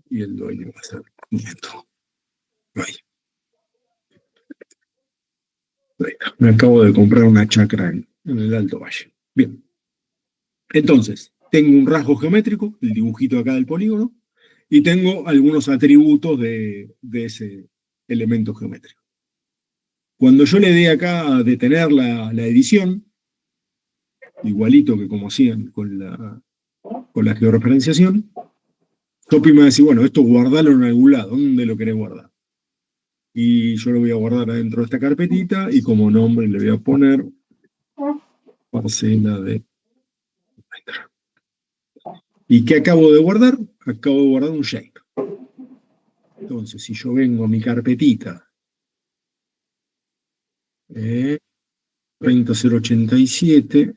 Y el dueño va a ser nieto. Ahí. Me acabo de comprar una chacra en el Alto Valle. Bien. Entonces, tengo un rasgo geométrico, el dibujito acá del polígono, y tengo algunos atributos de ese elemento geométrico. Cuando yo le dé acá a detener la edición, igualito que como hacían con la georreferenciación, Topi me va a decir, bueno, esto guardalo en algún lado, ¿dónde lo querés guardar? Y yo lo voy a guardar adentro de esta carpetita y como nombre le voy a poner parcela de... ¿Y qué acabo de guardar? Acabo de guardar un shape. Entonces, si yo vengo a mi carpetita 30087.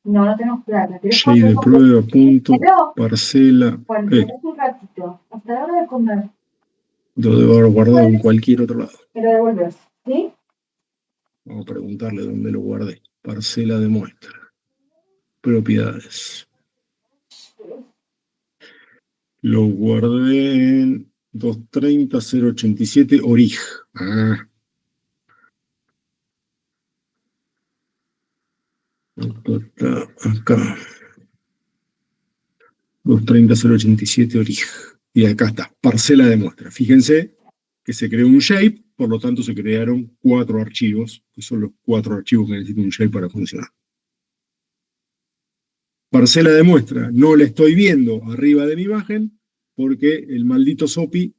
No tenemos plata. Shape de prueba, punto, parcela. Un ratito, hasta la hora de comer. Lo debo haber guardado en cualquier otro lado. Me lo devuelves, ¿sí? Vamos a preguntarle dónde lo guardé. Parcela de muestra. Propiedades. Lo guardé en 230.087 orig. Está acá. 230.087 origen. Y acá está, parcela de muestra. Fíjense que se creó un shape, por lo tanto se crearon 4 archivos, que son los 4 archivos que necesita un shape para funcionar. Parcela de muestra, no la estoy viendo arriba de mi imagen, porque el maldito SOPI,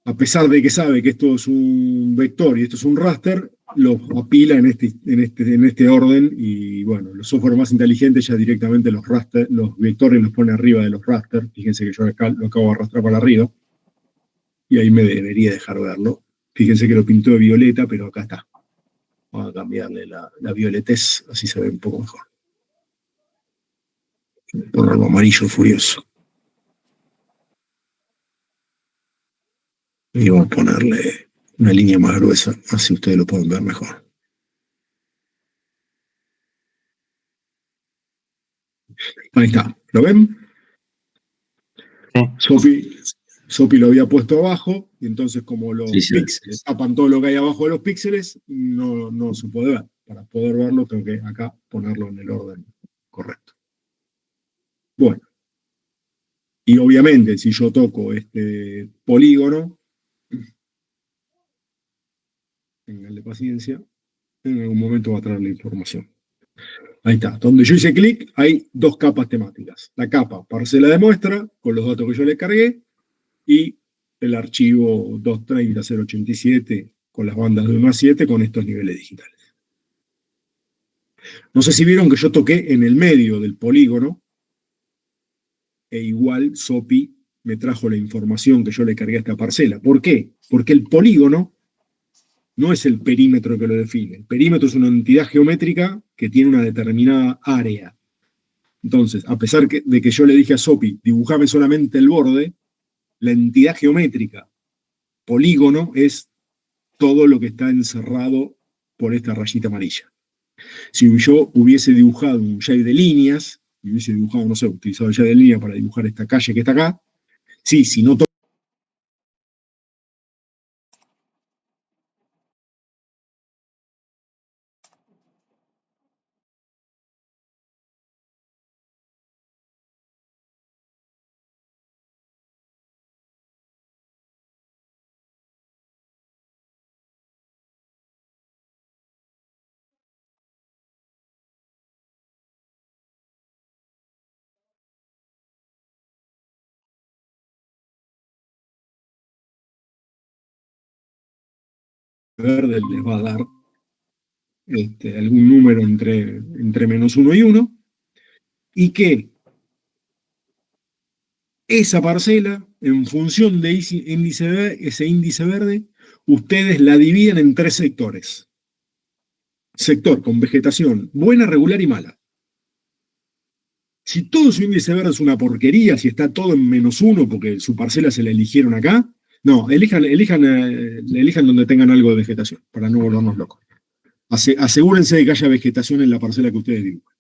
a pesar de que sabe que esto es un vector y esto es un raster, los apila en este orden, y bueno, los software más inteligentes ya directamente los vectores los pone arriba de los raster. Fíjense que yo acá lo acabo de arrastrar para arriba, y ahí me debería dejar verlo. Fíjense que lo pintó de violeta, pero acá está. Vamos a cambiarle la violetez, así se ve un poco mejor. Ponerlo amarillo furioso. Y vamos a ponerle una línea más gruesa, así ustedes lo pueden ver mejor. Ahí está, ¿lo ven? Sopi lo había puesto abajo, y entonces como los píxeles tapan todo lo que hay abajo de los píxeles, no se puede ver. Para poder verlo tengo que acá ponerlo en el orden correcto. Bueno. Y obviamente si yo toco este polígono, ténganle paciencia, en algún momento va a traer la información. Ahí está, donde yo hice clic hay 2 capas temáticas. La capa parcela de muestra, con los datos que yo le cargué, y el archivo 230.087 con las bandas de 1 a 7 con estos niveles digitales. No sé si vieron que yo toqué en el medio del polígono, e igual SOPI me trajo la información que yo le cargué a esta parcela. ¿Por qué? Porque el polígono no es el perímetro que lo define. El perímetro es una entidad geométrica que tiene una determinada área. Entonces, a pesar de que yo le dije a SOPI, dibujame solamente el borde, la entidad geométrica polígono es todo lo que está encerrado por esta rayita amarilla. Si yo hubiese dibujado un shape de líneas, y hubiese dibujado, no sé, utilizado el shape de línea para dibujar esta calle que está acá, sí, si no verde les va a dar algún número entre -1 y 1, y que esa parcela, en función de ese índice verde, ustedes la dividen en 3 sectores. Sector con vegetación buena, regular y mala. Si todo su índice verde es una porquería, si está todo en -1 porque su parcela se la eligieron acá, no, elijan donde tengan algo de vegetación, para no volvernos locos. Asegúrense de que haya vegetación en la parcela que ustedes dibujan.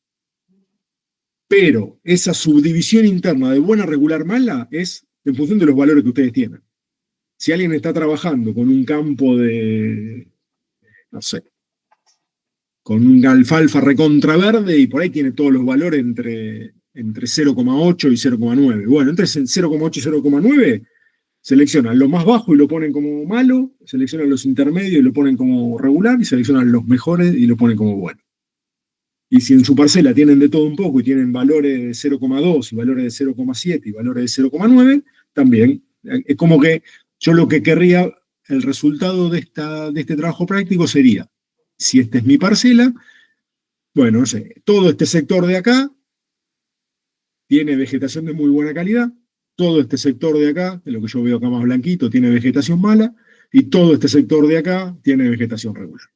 Pero esa subdivisión interna de buena, regular, mala es en función de los valores que ustedes tienen. Si alguien está trabajando con un campo de, no sé, con un alfalfa recontra verde y por ahí tiene todos los valores entre 0,8 y 0,9. Bueno, entre 0,8 y 0,9 seleccionan lo más bajo y lo ponen como malo, seleccionan los intermedios y lo ponen como regular, y seleccionan los mejores y lo ponen como bueno. Y si en su parcela tienen de todo un poco y tienen valores de 0,2 y valores de 0,7 y valores de 0,9, también. Es como que yo lo que querría, el resultado de este trabajo práctico sería, si esta es mi parcela, bueno, no sé, todo este sector de acá tiene vegetación de muy buena calidad, todo este sector de acá, de lo que yo veo acá más blanquito, tiene vegetación mala, y todo este sector de acá tiene vegetación regular.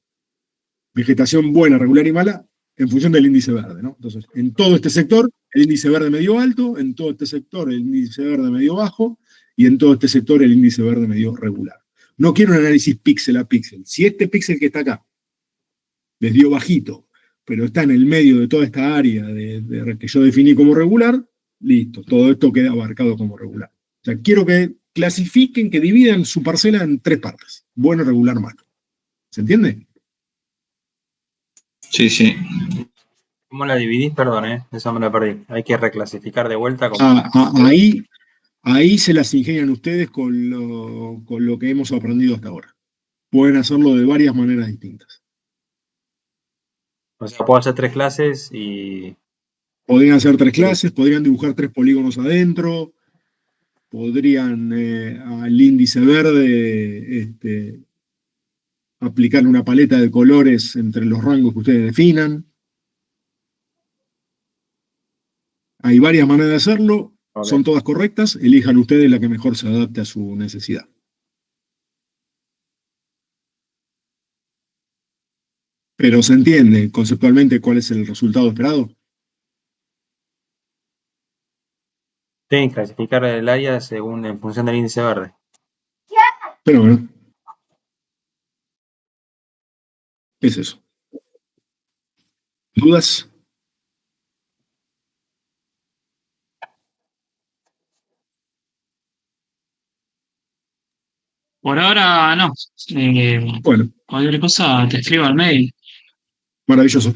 Vegetación buena, regular y mala, en función del índice verde, ¿no? Entonces, en todo este sector, el índice verde medio alto, en todo este sector, el índice verde medio bajo, y en todo este sector, el índice verde medio regular. No quiero un análisis píxel a píxel. Si este píxel que está acá les dio bajito, pero está en el medio de toda esta área que yo definí como regular, listo, todo esto queda abarcado como regular. O sea, quiero que clasifiquen, que dividan su parcela en 3 partes: bueno, regular, malo. ¿Se entiende? Sí, sí. ¿Cómo la dividís? Perdón, eso me la perdí. Hay que reclasificar de vuelta como... Ahí se las ingenian ustedes con lo que hemos aprendido hasta ahora. Pueden hacerlo de varias maneras distintas. O sea, puedo hacer 3 clases y... Podrían hacer 3 clases, podrían dibujar 3 polígonos adentro, podrían al índice verde aplicar una paleta de colores entre los rangos que ustedes definan. Hay varias maneras de hacerlo, Ok. son todas correctas, elijan ustedes la que mejor se adapte a su necesidad. Pero se entiende conceptualmente cuál es el resultado esperado. Sí, clasificar el área según en función del índice verde. Pero bueno, es eso. ¿Dudas? Por ahora no. Bueno, Cualquier cosa te escribo al mail. maravilloso.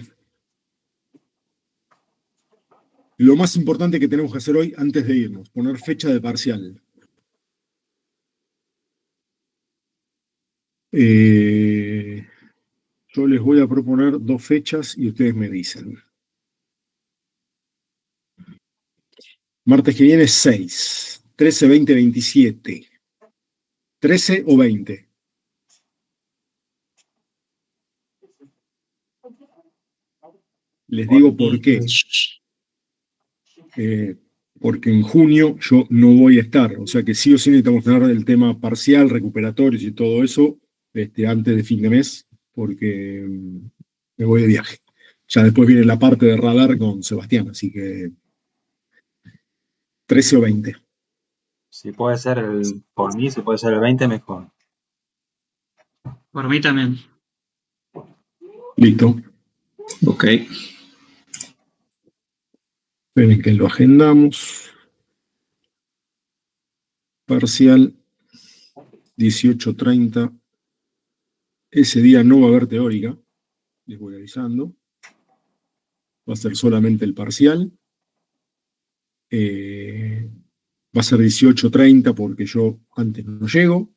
Lo más importante que tenemos que hacer hoy antes de irnos, poner fecha de parcial. Yo les voy a proponer 2 fechas y ustedes me dicen. Martes que viene es 6, 13, 20, 27. 13 o 20. Les digo por qué. Porque en junio yo no voy a estar. O sea que sí o sí necesitamos tener el tema parcial, recuperatorios y todo eso antes de fin de mes, porque me voy de viaje. Ya después viene la parte de radar con Sebastián, así que 13 o 20. Si puede ser por mí, si puede ser el 20, mejor. Por mí también. Listo. Ok. Esperen que lo agendamos. Parcial 18:30. Ese día no va a haber teórica, les voy avisando. Va a ser solamente el parcial. Va a ser 18:30 porque yo antes no llego.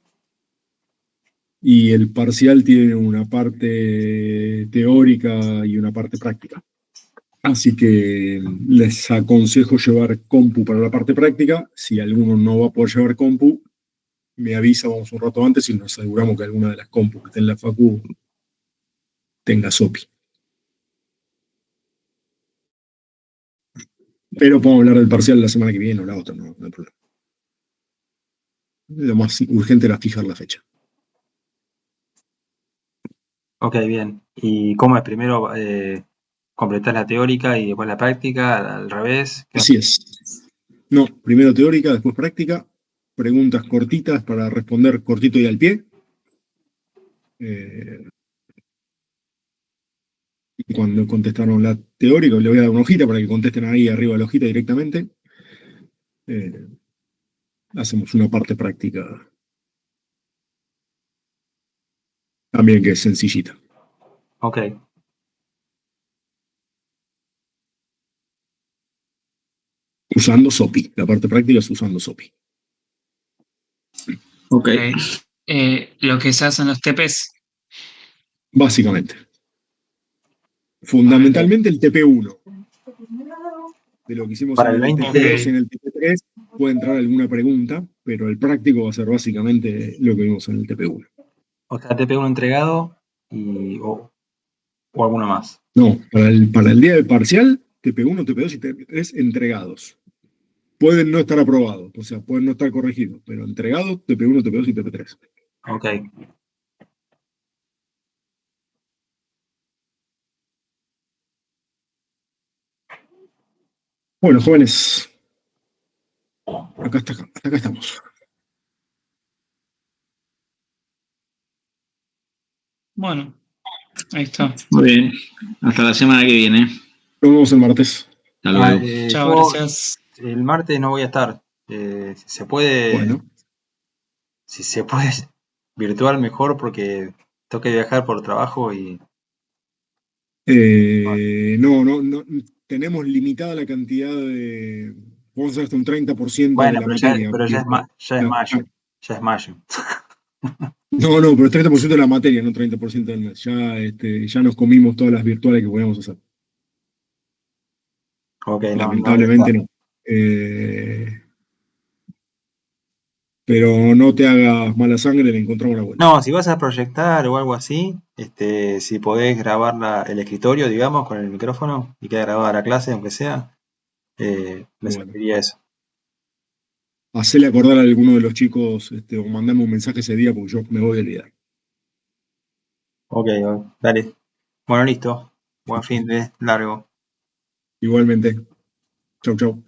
Y el parcial tiene una parte teórica y una parte práctica. Así que les aconsejo llevar compu para la parte práctica. Si alguno no va a poder llevar compu, me avisa, vamos un rato antes y nos aseguramos que alguna de las compus que esté en la facu tenga SOPI. Pero podemos hablar del parcial la semana que viene o la otra, no hay problema. Lo más urgente era fijar la fecha. Ok, bien. ¿Y cómo es? Primero completar la teórica y después la práctica, al revés. Así es. No, primero teórica, después práctica. Preguntas cortitas para responder cortito y al pie. Cuando contestaron la teórica, le voy a dar una hojita para que contesten ahí arriba de la hojita directamente. Hacemos una parte práctica también que es sencillita. Ok. Usando SOPI. La parte práctica es usando SOPI. Ok. Lo que se hace en los TPs. Básicamente. Fundamentalmente el TP1. De lo que hicimos Para en el el 20. TP2 y en el TP3 puede entrar alguna pregunta, pero el práctico va a ser básicamente lo que vimos en el TP1. O sea, TP1 entregado o alguno más. No, para el día del parcial, TP1, TP2 y TP3 entregados. Pueden no estar aprobados, o sea, pueden no estar corregidos, pero entregados TP1, TP2 y TP3. Ok. Bueno, jóvenes, hasta acá estamos. Bueno, ahí está. Muy bien. Hasta la semana que viene. Nos vemos el martes. Hasta luego. Chao, Yo gracias. el martes no voy a estar. Si se puede, Bueno, si se puede virtual mejor porque tengo que viajar por trabajo y No, tenemos limitada la cantidad de. Vamos a hacer hasta un 30% Bueno, de la pero ya, materia. pero ya es mayo. Ya es mayo. No, pero 30% de la materia, no 30% del mes. Ya nos comimos todas las virtuales que podíamos hacer. Ok, Lamentablemente no. Pero no te hagas mala sangre, le encontramos la vuelta. No, si vas a proyectar o algo así, si podés grabar el escritorio, digamos, con el micrófono y queda grabada la clase, aunque sea, me Bueno. serviría eso. Hacele acordar a alguno de los chicos o mandame un mensaje ese día porque yo me voy a olvidar. Ok, dale. Bueno, listo. Buen fin de largo. Igualmente. Chau, chau.